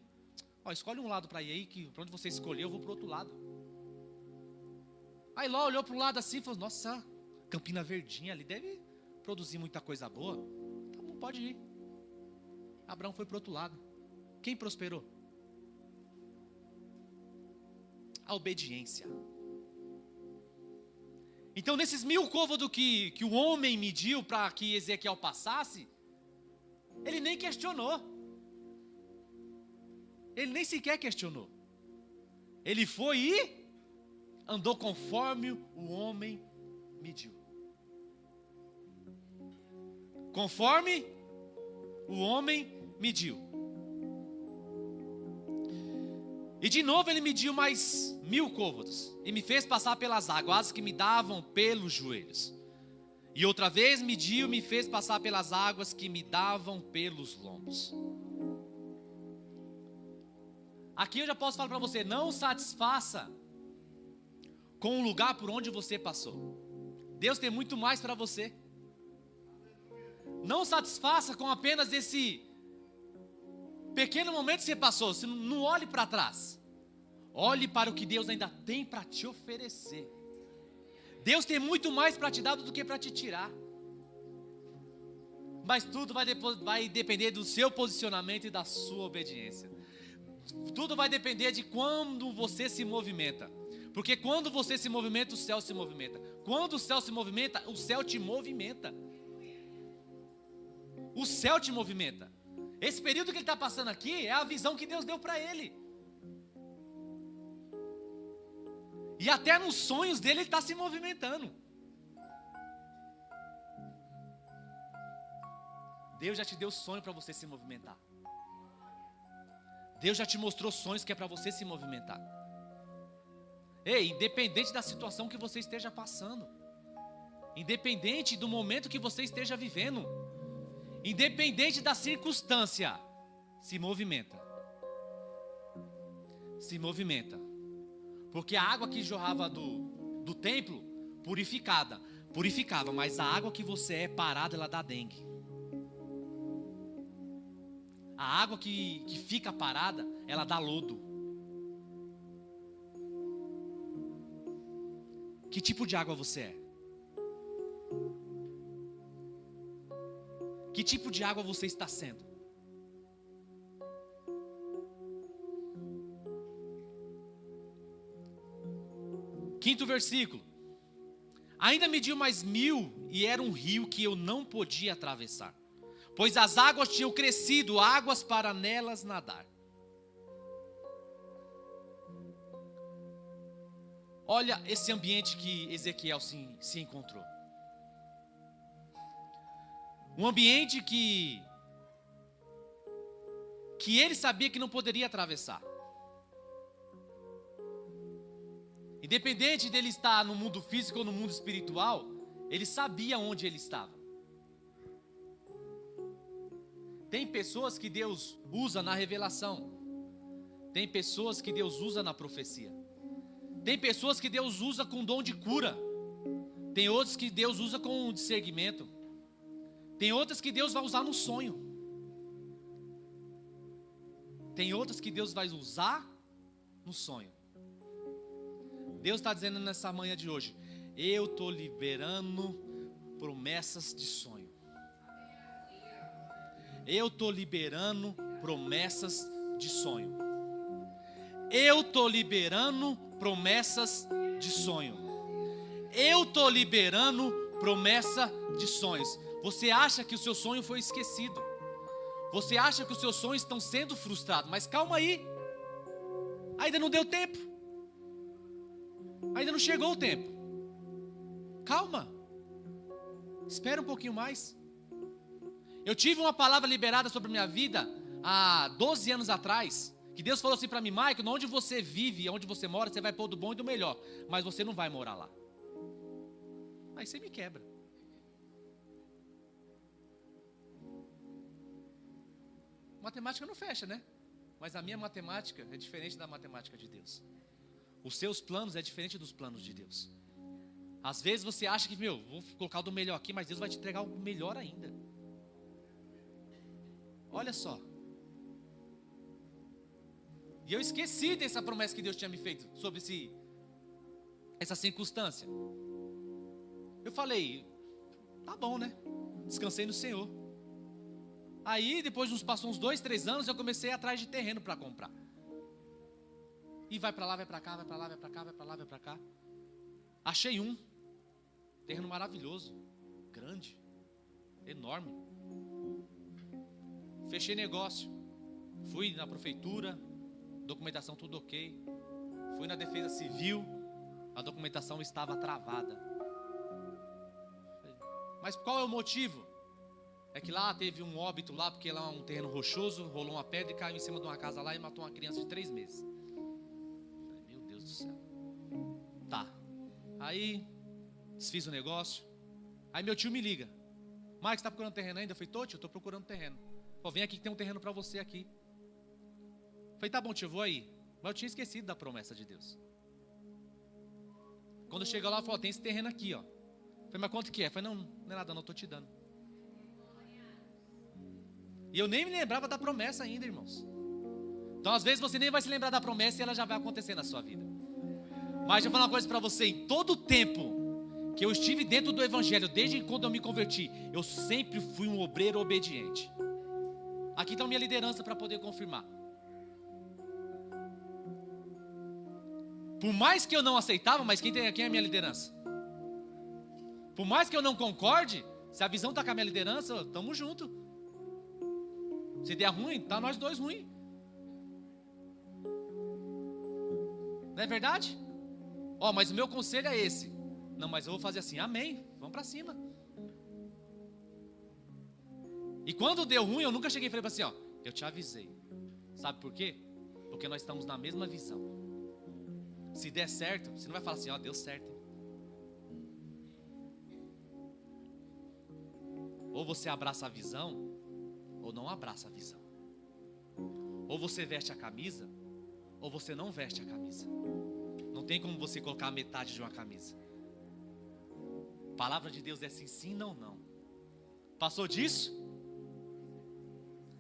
ó, escolhe um lado para ir aí, que para onde você escolher eu vou para o outro lado. Aí Ló olhou para o lado assim e falou, nossa, Campina Verdinha ali deve produzir muita coisa boa, então pode ir. Abraão foi para o outro lado. Quem prosperou? A obediência. Então nesses 1000 côvados que o homem mediu para que Ezequiel passasse, ele nem questionou. Ele nem sequer questionou. Ele foi e andou conforme o homem mediu. Conforme o homem mediu. E de novo ele mediu mais 1000 côvados. E me fez passar pelas águas que me davam pelos joelhos. E outra vez mediu e me fez passar pelas águas que me davam pelos lombos. Aqui eu já posso falar para você, não satisfaça com o lugar por onde você passou. Deus tem muito mais para você. Não satisfaça com apenas esse pequeno momento que você passou. Você não olhe para trás. Olhe para o que Deus ainda tem para te oferecer. Deus tem muito mais para te dar do que para te tirar. Mas tudo vai depender do seu posicionamento e da sua obediência. Tudo vai depender de quando você se movimenta. Porque quando você se movimenta, o céu se movimenta. Quando o céu se movimenta, o céu te movimenta. O céu te movimenta. Esse período que ele está passando aqui é a visão que Deus deu para ele. E até nos sonhos dele ele está se movimentando. Deus já te deu sonho para você se movimentar. Deus já te mostrou sonhos que é para você se movimentar. Ei, independente da situação que você esteja passando, independente do momento que você esteja vivendo, independente da circunstância, se movimenta. Se movimenta. Porque a água que jorrava do templo, purificava, mas a água que você é parada, ela dá dengue. A água que fica parada, ela dá lodo. Que tipo de água você é? Que tipo de água você está sendo? Quinto versículo. Ainda mediu mais 1000 e era um rio que eu não podia atravessar, pois as águas tinham crescido, águas para nelas nadar. Olha esse ambiente que Ezequiel se encontrou. Um ambiente que ele sabia que não poderia atravessar. Independente dele estar no mundo físico ou no mundo espiritual, ele sabia onde ele estava. Tem pessoas que Deus usa na revelação. Tem pessoas que Deus usa na profecia. Tem pessoas que Deus usa com dom de cura. Tem outros que Deus usa com discernimento. Tem outras que Deus vai usar no sonho. Tem outras que Deus vai usar no sonho. Deus está dizendo nessa manhã de hoje, eu estou liberando promessas de sonho. Eu estou liberando promessas de sonho. Eu estou liberando promessas de sonho. Eu estou liberando promessa de sonhos. Você acha que o seu sonho foi esquecido. Você acha que os seus sonhos estão sendo frustrados. Mas calma aí. Ainda não deu tempo. Ainda não chegou o tempo. Calma. Espera um pouquinho mais. Eu tive uma palavra liberada sobre a minha vida há 12 anos atrás. Que Deus falou assim para mim: Michael, onde você vive, onde você mora, você vai pôr do bom e do melhor, mas você não vai morar lá. Aí você me quebra. Matemática não fecha, né? Mas a minha matemática é diferente da matemática de Deus. Os seus planos é diferente dos planos de Deus. Às vezes você acha que, vou colocar o do melhor aqui, mas Deus vai te entregar o melhor ainda. Olha só. E eu esqueci dessa promessa que Deus tinha me feito sobre essa circunstância. Eu falei, tá bom, né? Descansei no Senhor. Aí, passou uns 2, 3 anos, eu comecei a ir atrás de terreno para comprar. E vai para lá, vai para cá, vai para lá, vai para cá, vai para lá, vai para cá. Achei um terreno maravilhoso, grande, enorme. Fechei negócio. Fui na prefeitura, documentação tudo ok. Fui na defesa civil, a documentação estava travada. Mas qual é o motivo? É que lá teve um óbito lá, porque lá é um terreno rochoso, rolou uma pedra e caiu em cima de uma casa lá e matou uma criança de 3 meses. Falei, meu Deus do céu. Tá. Aí, desfiz o negócio. Aí meu tio me liga. Mike, você tá procurando terreno ainda? Eu falei, tio, eu tô procurando terreno. Pô, vem aqui que tem um terreno para você aqui. Eu falei, tá bom, tio, eu vou aí. Mas eu tinha esquecido da promessa de Deus. Quando chegou lá, falou, tem esse terreno aqui, ó. Eu falei, mas quanto que é? Eu falei, não é nada, não, eu tô te dando. E eu nem me lembrava da promessa ainda, irmãos. Então, às vezes, você nem vai se lembrar da promessa e ela já vai acontecer na sua vida. Mas eu vou falar uma coisa para você. Em todo o tempo que eu estive dentro do Evangelho, desde quando eu me converti, eu sempre fui um obreiro obediente. Aqui está a minha liderança para poder confirmar. Por mais que eu não aceitava, mas quem é a minha liderança? Por mais que eu não concorde, se a visão está com a minha liderança, estamos juntos. Se der ruim, tá nós dois ruim. Não é verdade? Mas o meu conselho é esse. Não, mas eu vou fazer assim, amém, vamos para cima. E quando deu ruim, eu nunca cheguei e falei assim, eu te avisei. Sabe por quê? Porque nós estamos na mesma visão. Se der certo, você não vai falar assim, deu certo. Ou você abraça a visão, ou não abraça a visão. Ou você veste a camisa, ou você não veste a camisa. Não tem como você colocar a metade de uma camisa. A palavra de Deus é assim, sim, não, não. Passou disso?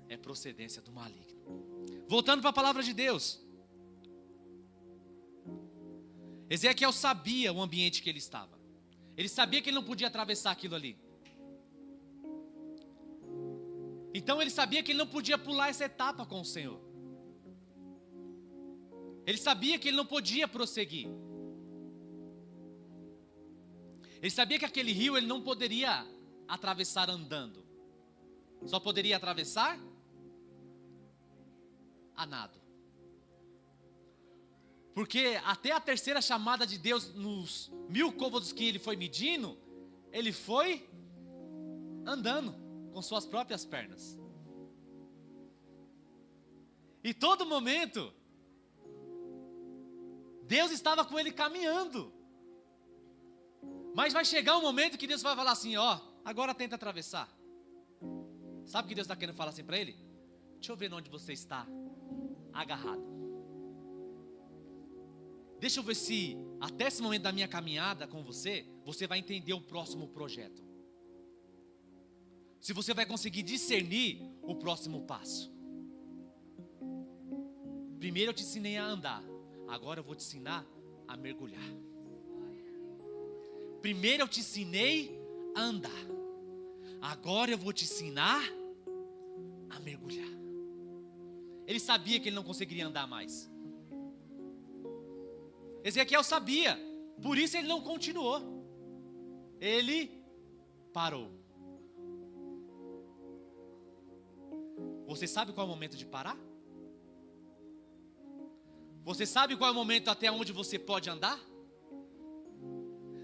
É procedência do maligno. Voltando para a palavra de Deus. Ezequiel sabia o ambiente que ele estava. Ele sabia que ele não podia atravessar aquilo ali. Então ele sabia que ele não podia pular essa etapa com o Senhor. Ele sabia que ele não podia prosseguir. Ele sabia que aquele rio ele não poderia atravessar andando. Só poderia atravessar a nado. Porque até a terceira chamada de Deus, nos 1000 côvados que ele foi medindo, ele foi andando com suas próprias pernas. E todo momento, Deus estava com ele caminhando. Mas vai chegar um momento que Deus vai falar assim, agora tenta atravessar. Sabe o que Deus está querendo falar assim para ele? Deixa eu ver onde você está agarrado. Deixa eu ver se até esse momento da minha caminhada com você, você vai entender o próximo projeto. Se você vai conseguir discernir o próximo passo. Primeiro eu te ensinei a andar, agora eu vou te ensinar a mergulhar. Primeiro eu te ensinei a andar, agora eu vou te ensinar a mergulhar. Ele sabia que ele não conseguiria andar mais. Ezequiel sabia, por isso ele não continuou. Ele parou. Você sabe qual é o momento de parar? Você sabe qual é o momento até onde você pode andar?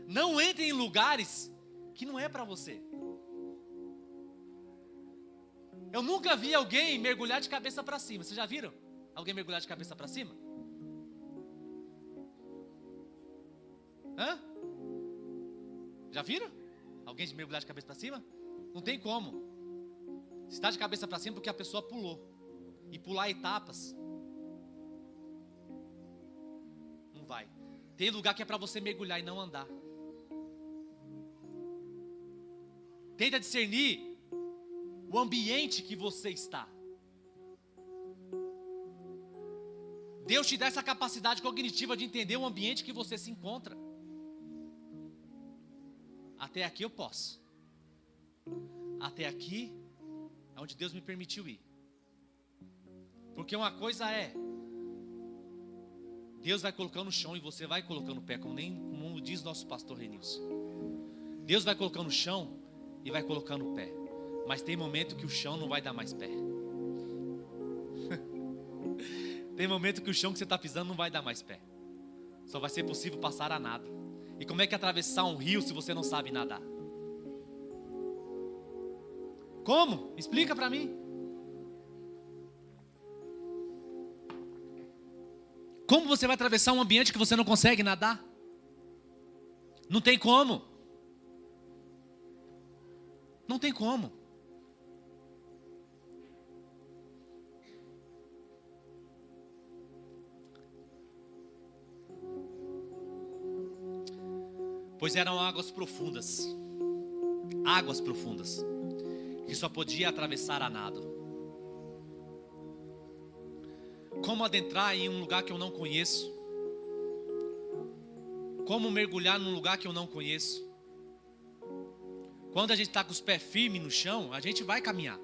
Não entre em lugares que não é para você. Eu nunca vi alguém mergulhar de cabeça para cima, vocês já viram? Alguém mergulhar de cabeça para cima? Hã? Já viram? Alguém de mergulhar de cabeça para cima? Não tem como. Se está de cabeça para cima porque a pessoa pulou. E pular etapas não vai. Tem lugar que é para você mergulhar e não andar. Tenta discernir o ambiente que você está. Deus te dá essa capacidade cognitiva de entender o ambiente que você se encontra. Até aqui eu posso. Até aqui é onde Deus me permitiu ir. Porque uma coisa é, Deus vai colocando no chão e você vai colocando o pé, como diz nosso pastor Renilson. Deus vai colocando no chão e vai colocando o pé. Mas tem momento que o chão não vai dar mais pé. Tem momento que o chão que você está pisando não vai dar mais pé. Só vai ser possível passar a nado. E como é que atravessar um rio se você não sabe nadar? Como? Explica para mim. Como você vai atravessar um ambiente que você não consegue nadar? Não tem como. Não tem como. Pois eram águas profundas, que só podia atravessar a nado. Como adentrar em um lugar que eu não conheço? Como mergulhar num lugar que eu não conheço? Quando a gente está com os pés firmes no chão, a gente vai caminhar.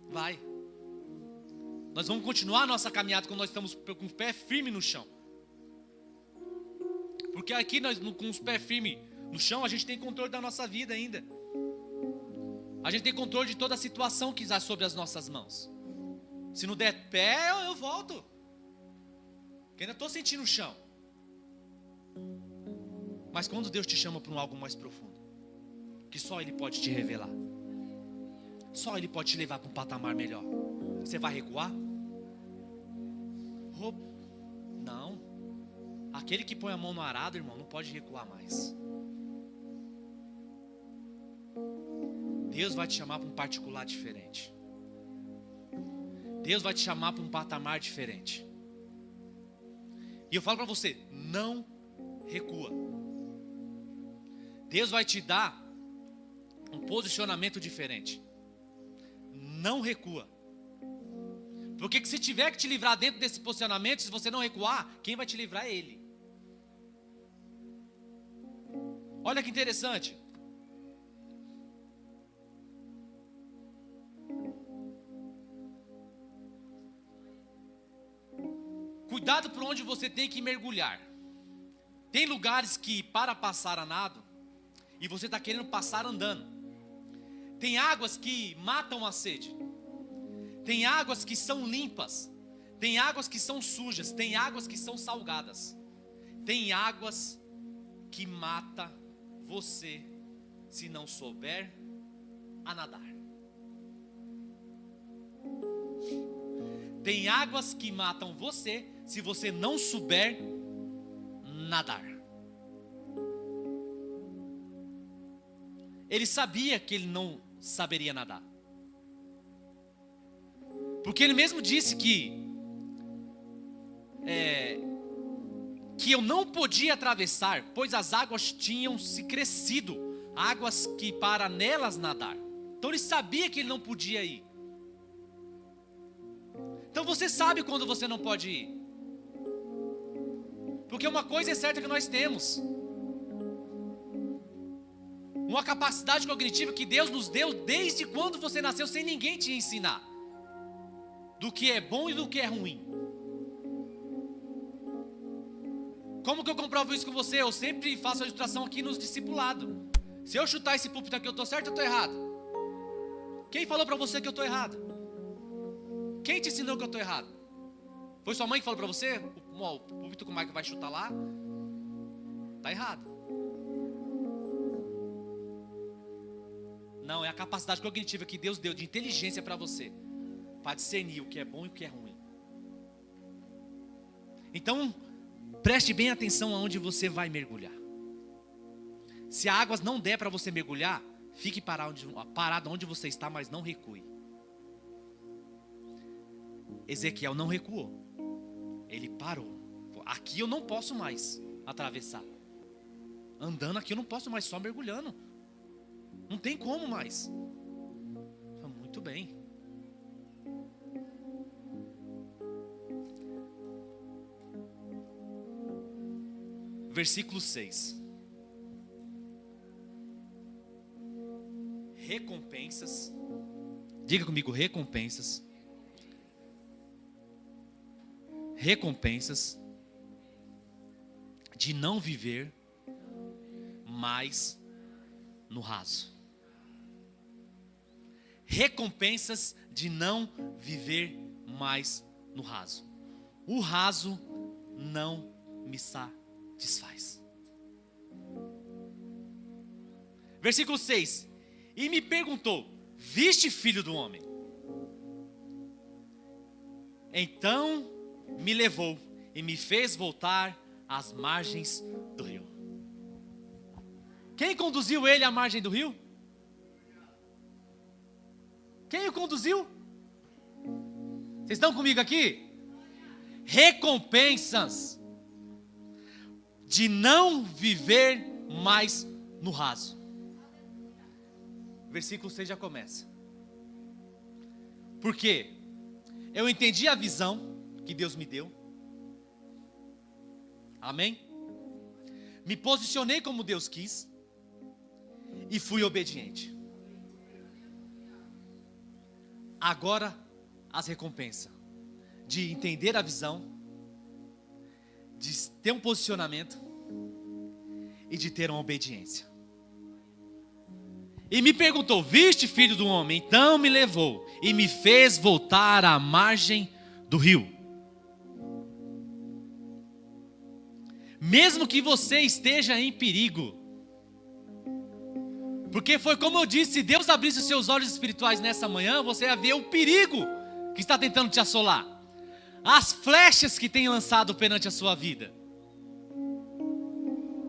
Vai. Nós vamos continuar a nossa caminhada quando nós estamos com os pés firmes no chão. Porque aqui nós, com os pés firmes no chão, a gente tem controle da nossa vida ainda. A gente tem controle de toda a situação que está sobre as nossas mãos. Se não der pé, eu volto. Porque ainda estou sentindo o chão. Mas quando Deus te chama para algo mais profundo, que só Ele pode te revelar, só Ele pode te levar para um patamar melhor, você vai recuar? Não. Aquele que põe a mão no arado, irmão, não pode recuar mais. Deus vai te chamar para um particular diferente. Deus vai te chamar para um patamar diferente. E eu falo para você, não recua. Deus vai te dar um posicionamento diferente. Não recua. Porque se tiver que te livrar dentro desse posicionamento, se você não recuar, quem vai te livrar é Ele. Olha que interessante. Cuidado por onde você tem que mergulhar. Tem lugares que para passar a nado, e você está querendo passar andando. Tem águas que matam a sede. Tem águas que são limpas. Tem águas que são sujas. Tem águas que são salgadas. Tem águas que matam você se não souber a nadar. Tem águas que matam você se você não souber nadar. Ele sabia que ele não saberia nadar. Porque ele mesmo disse que eu não podia atravessar, pois as águas tinham se crescido, águas que para nelas nadar. Então ele sabia que ele não podia ir. Então você sabe quando você não pode ir. Porque uma coisa é certa que nós temos: uma capacidade cognitiva que Deus nos deu desde quando você nasceu, sem ninguém te ensinar do que é bom e do que é ruim. Como que eu comprovo isso com você? Eu sempre faço a ilustração aqui nos discipulados. Se eu chutar esse púlpito aqui, eu estou certo ou estou errado? Quem falou para você que eu estou errado? Quem te ensinou que eu estou errado? Foi sua mãe que falou para você? O púlpito que o Mike vai chutar lá está errado. Não, é a capacidade cognitiva que Deus deu de inteligência para você, para discernir o que é bom e o que é ruim. Então, preste bem atenção aonde você vai mergulhar. Se a água não der para você mergulhar, fique parado onde você está, mas não recue. Ezequiel não recuou. Ele parou. Aqui eu não posso mais atravessar. Andando aqui eu não posso mais, só mergulhando. Não tem como mais. Muito bem. Versículo 6. Recompensas. Diga comigo, recompensas. Recompensas de não viver mais no raso. Recompensas de não viver mais no raso. O raso não me satisfaz. Versículo 6. E me perguntou: viste, filho do homem? Então me levou e me fez voltar às margens do rio. Quem conduziu ele à margem do rio? Quem o conduziu? Vocês estão comigo aqui? Recompensas de não viver mais no raso. Versículo 6 já começa. Por quê? Eu entendi a visão que Deus me deu. Amém? Me posicionei como Deus quis. E fui obediente. Agora as recompensas de entender a visão, de ter um posicionamento e de ter uma obediência. E me perguntou: viste, filho do homem? Então me levou e me fez voltar à margem do rio. Mesmo que você esteja em perigo, porque foi como eu disse, se Deus abrisse os seus olhos espirituais nessa manhã, você ia ver o perigo que está tentando te assolar, as flechas que tem lançado perante a sua vida,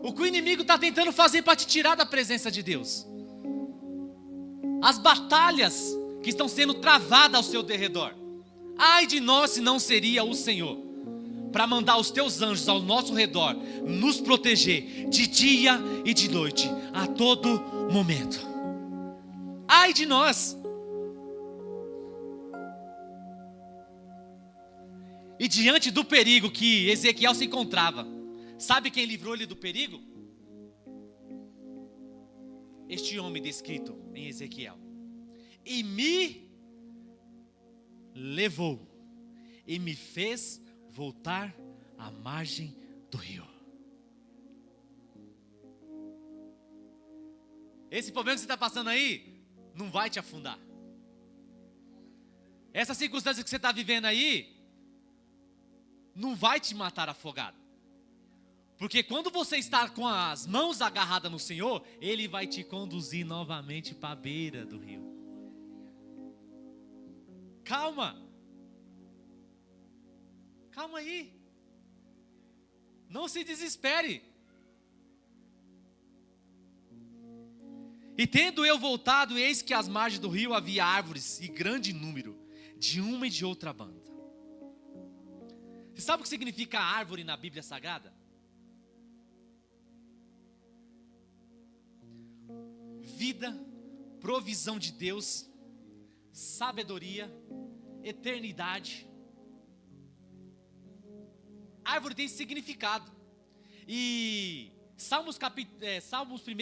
o que o inimigo está tentando fazer para te tirar da presença de Deus, as batalhas que estão sendo travadas ao seu derredor. Ai de nós se não seria o Senhor para mandar os teus anjos ao nosso redor, nos proteger de dia e de noite, a todo momento. Ai de nós. E diante do perigo que Ezequiel se encontrava, sabe quem livrou ele do perigo? Este homem descrito em Ezequiel. E me levou e me fez voltar à margem do rio. Esse problema que você está passando aí não vai te afundar. Essa circunstância que você está vivendo aí não vai te matar afogado. Porque quando você está com as mãos agarradas no Senhor, Ele vai te conduzir novamente para a beira do rio. Calma. Calma aí. Não se desespere. E tendo eu voltado, eis que às margens do rio havia árvores e grande número, de uma e de outra banda. Você sabe o que significa árvore na Bíblia Sagrada? Vida, provisão de Deus, sabedoria, eternidade. Árvore tem significado. E Salmos 1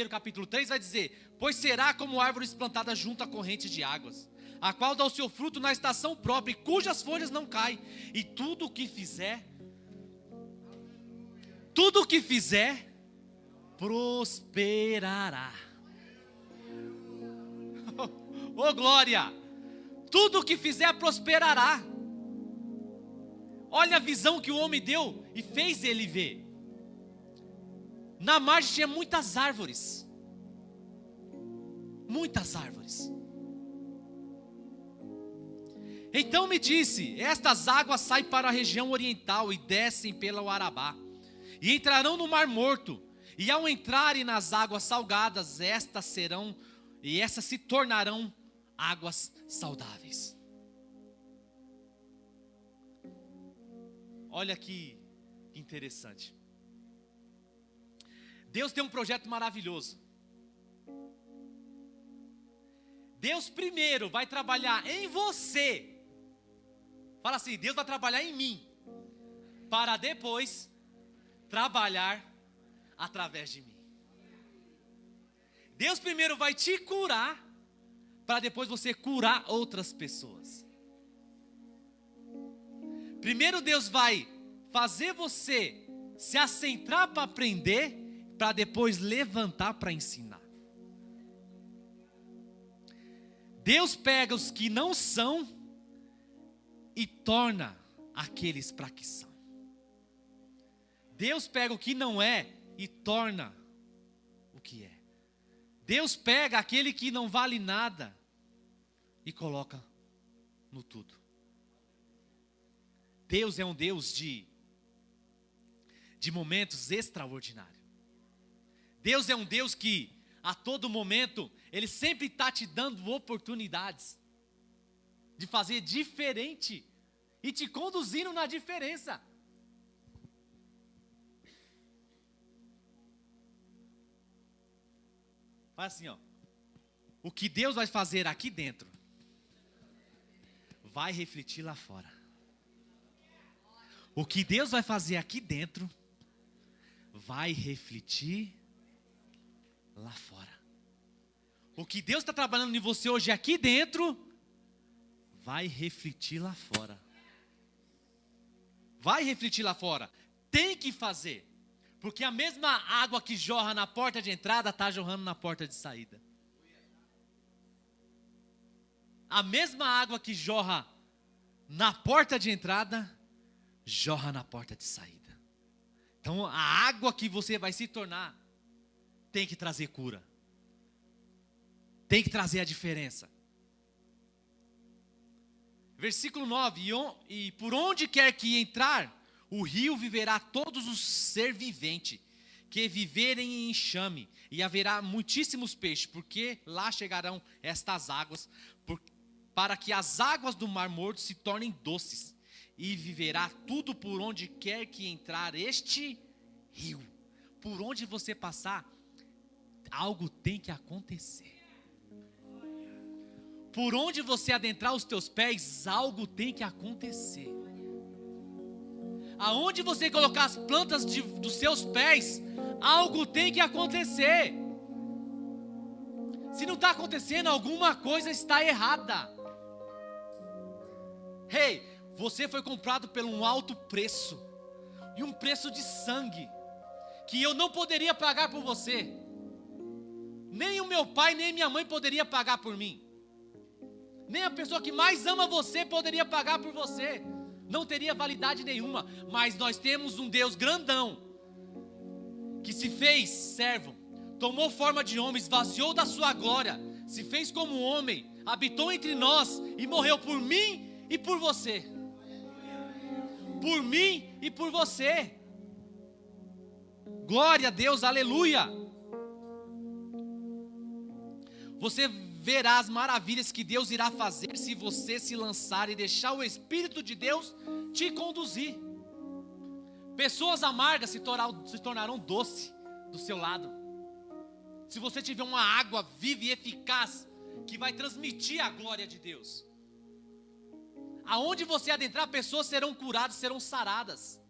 capítulo 3 vai dizer: pois será como árvore plantada junto à corrente de águas, a qual dá o seu fruto na estação própria, e cujas folhas não caem, e tudo o que fizer, prosperará. Oh glória! Tudo o que fizer prosperará. Olha a visão que o homem deu e fez ele ver. Na margem tinha muitas árvores. Muitas árvores. Então me disse: estas águas saem para a região oriental e descem pelo Arabá, e entrarão no Mar Morto, e ao entrarem nas águas salgadas, essas se tornarão águas saudáveis. Olha que interessante. Deus tem um projeto maravilhoso. Deus primeiro vai trabalhar em você. Fala assim: Deus vai trabalhar em mim, para depois trabalhar através de mim. Deus primeiro vai te curar, para depois você curar outras pessoas. Primeiro Deus vai fazer você se assentar para aprender, para depois levantar para ensinar. Deus pega os que não são e torna aqueles para que são. Deus pega o que não é e torna o que é. Deus pega aquele que não vale nada e coloca no tudo. Deus é um Deus de momentos extraordinários. Deus é um Deus que a todo momento Ele sempre está te dando oportunidades de fazer diferente e te conduzindo na diferença. Faz assim, ó. O que Deus vai fazer aqui dentro vai refletir lá fora. O que Deus vai fazer aqui dentro vai refletir lá fora. O que Deus está trabalhando em você hoje aqui dentro vai refletir lá fora. Vai refletir lá fora. Tem que fazer. Porque a mesma água que jorra na porta de entrada está jorrando na porta de saída. A mesma água que jorra na porta de entrada jorra na porta de saída. Então a água que você vai se tornar tem que trazer cura. Tem que trazer a diferença. Versículo 9: e por onde quer que entrar, o rio viverá todos os ser vivente, que viverem em enxame, e haverá muitíssimos peixes, porque lá chegarão estas águas, para que as águas do Mar Morto se tornem doces, e viverá tudo por onde quer que entrar este rio. Por onde você passar, algo tem que acontecer. Por onde você adentrar os teus pés, algo tem que acontecer. Aonde você colocar as plantas dos seus pés, algo tem que acontecer. Se não está acontecendo, alguma coisa está errada. Hey, você foi comprado por um alto preço, e um preço de sangue, que eu não poderia pagar por você. Nem o meu pai, nem minha mãe poderia pagar por mim. Nem a pessoa que mais ama você poderia pagar por você. Não teria validade nenhuma. Mas nós temos um Deus grandão, que se fez servo, tomou forma de homem, esvaziou da sua glória, se fez como homem, habitou entre nós e morreu por mim e por você. Por mim e por você. Glória a Deus, aleluia. Você verá as maravilhas que Deus irá fazer se você se lançar e deixar o Espírito de Deus te conduzir. Pessoas amargas se tornarão doce do seu lado. Se você tiver uma água viva e eficaz, que vai transmitir a glória de Deus. Aonde você adentrar, pessoas serão curadas, serão saradas.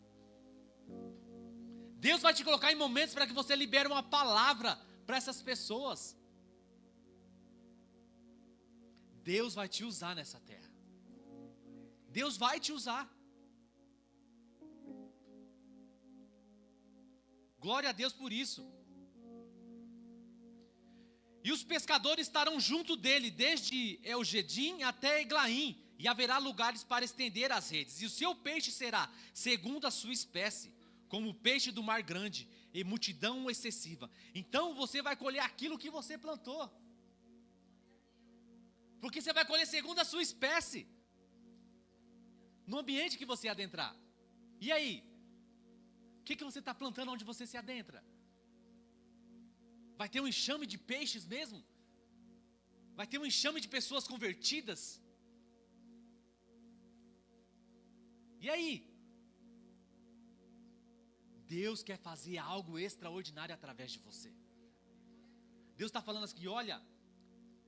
Deus vai te colocar em momentos para que você libere uma palavra para essas pessoas. Deus vai te usar nessa terra. Deus vai te usar. Glória a Deus por isso. E os pescadores estarão junto dele, desde Eugedim até Eglaim, e haverá lugares para estender as redes. E o seu peixe será segundo a sua espécie, como o peixe do mar grande, e multidão excessiva. Então você vai colher aquilo que você plantou. Porque você vai colher segundo a sua espécie. no ambiente que você adentrar. E aí? O que você está plantando onde você se adentra? Vai ter um enxame de peixes mesmo? Vai ter um enxame de pessoas convertidas? E aí? Deus quer fazer algo extraordinário através de você. Deus está falando assim, olha,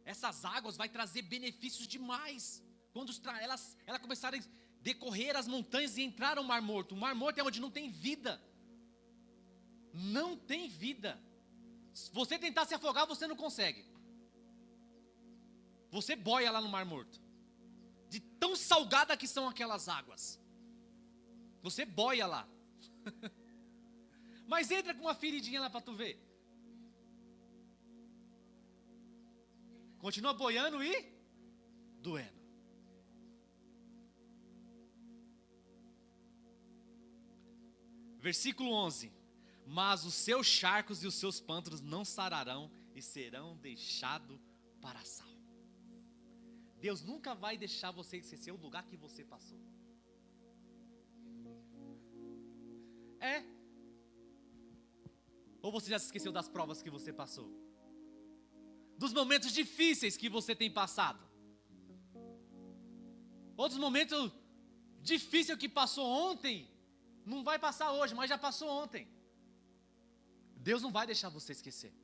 essas águas vai trazer benefícios demais. Quando elas começarem a decorrer as montanhas e entrar no Mar Morto. O Mar Morto é onde não tem vida. Não tem vida. Se você tentar se afogar, você não consegue. Você boia lá no Mar Morto. De tão salgada que são aquelas águas. Você boia lá. Mas entra com uma feridinha lá para tu ver. Continua boiando e doendo. Versículo 11. Mas os seus charcos e os seus pântanos não sararão e serão deixados para sal. Deus nunca vai deixar você esquecer o lugar que você passou. Ou você já se esqueceu das provas que você passou? Dos momentos difíceis que você tem passado? Outros momentos difíceis que passou ontem, não vai passar hoje, mas já passou ontem. Deus não vai deixar você esquecer.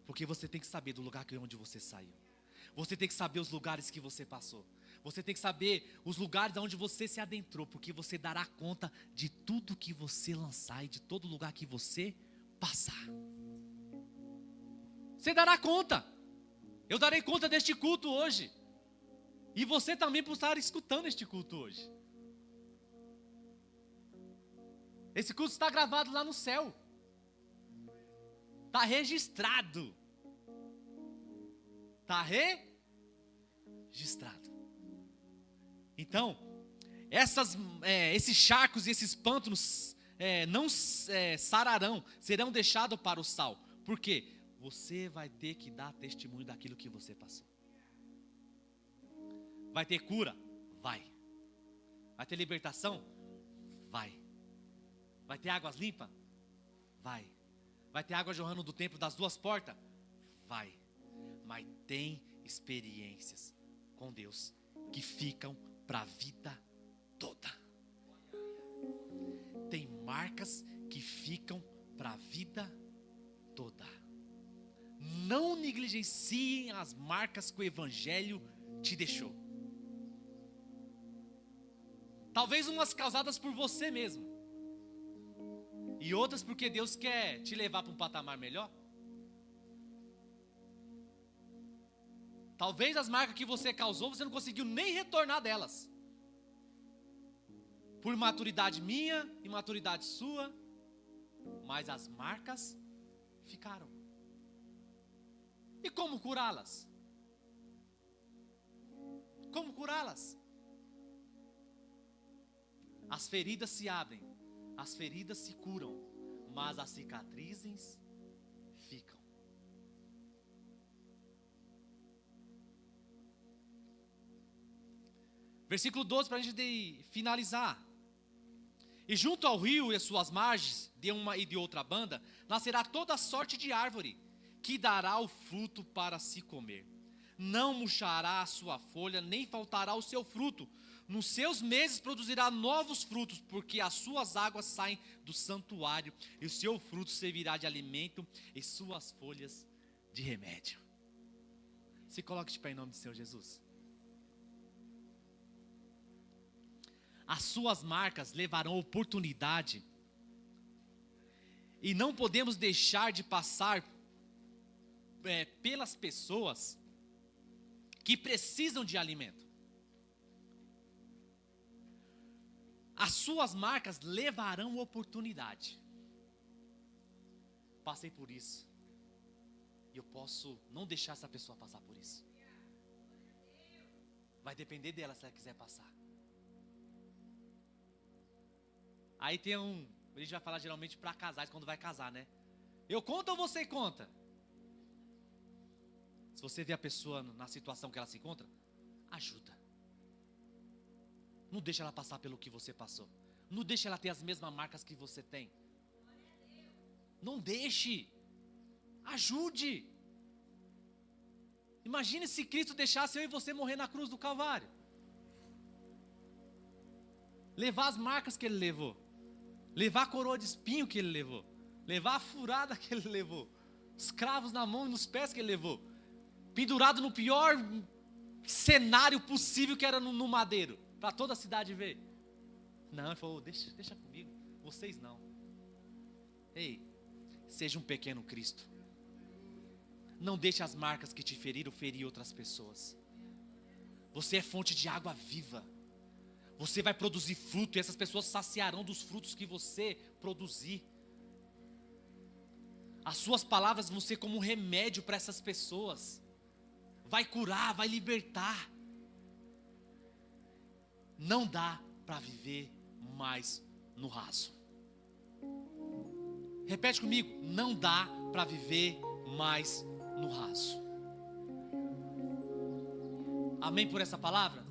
Porque você tem que saber do lugar onde você saiu. Você tem que saber os lugares que você passou. Você tem que saber os lugares onde você se adentrou. Porque você dará conta de tudo que você lançar e de todo lugar que você passar. Você dará conta. Eu darei conta deste culto hoje. E você também por estar escutando este culto hoje. Esse culto está gravado lá no céu. Está registrado. Está registrado. Então, esses charcos e esses pântanos não sararão, serão deixados para o sal. Por quê? Você vai ter que dar testemunho daquilo que você passou. Vai ter cura? Vai. Vai ter libertação? Vai. Vai ter águas limpas? Vai. Vai ter água jorrando do templo das duas portas? Vai. Mas tem experiências com Deus que ficam para a vida toda. Tem marcas que ficam para a vida toda. Não negligenciem as marcas que o Evangelho te deixou. Talvez umas causadas por você mesmo. E outras porque Deus quer te levar para um patamar melhor. Talvez as marcas que você causou, você não conseguiu nem retornar delas. Por imaturidade minha, imaturidade sua. Mas as marcas ficaram. E como curá-las? Como curá-las? As feridas se abrem, as feridas se curam, mas as cicatrizes ficam. Versículo 12 para a gente finalizar. E junto ao rio e as suas margens, de uma e de outra banda, nascerá toda sorte de árvore, que dará o fruto para se comer. Não murchará a sua folha, nem faltará o seu fruto. Nos seus meses produzirá novos frutos, porque as suas águas saem do santuário, e o seu fruto servirá de alimento, e suas folhas de remédio. Se coloque de pé em nome do Senhor Jesus. As suas marcas levarão oportunidade, e não podemos deixar de passar pelas pessoas que precisam de alimento. As suas marcas levarão oportunidade. Passei por isso. E eu posso não deixar essa pessoa passar por isso. Vai depender dela se ela quiser passar. Aí tem a gente vai falar geralmente para casais quando vai casar, né? Eu conto ou você conta? Se você vê a pessoa na situação que ela se encontra, ajuda. Não deixa ela passar pelo que você passou. Não deixa ela ter as mesmas marcas que você tem. Não deixe. Ajude. Imagine se Cristo deixasse eu e você morrer na cruz do Calvário. Levar as marcas que Ele levou. Levar a coroa de espinho que Ele levou. Levar a furada que Ele levou. Os cravos na mão e nos pés que Ele levou. Pendurado no pior cenário possível, que era no madeiro. Para toda a cidade ver. Não, Ele falou, deixa comigo. Vocês não. Ei, seja um pequeno Cristo. Não deixe as marcas que te feriram ferir outras pessoas. Você é fonte de água viva. Você vai produzir fruto e essas pessoas saciarão dos frutos que você produzir. As suas palavras vão ser como um remédio para essas pessoas. Vai curar, vai libertar. Não dá para viver mais no raso. Repete comigo, não dá para viver mais no raso. Amém por essa palavra?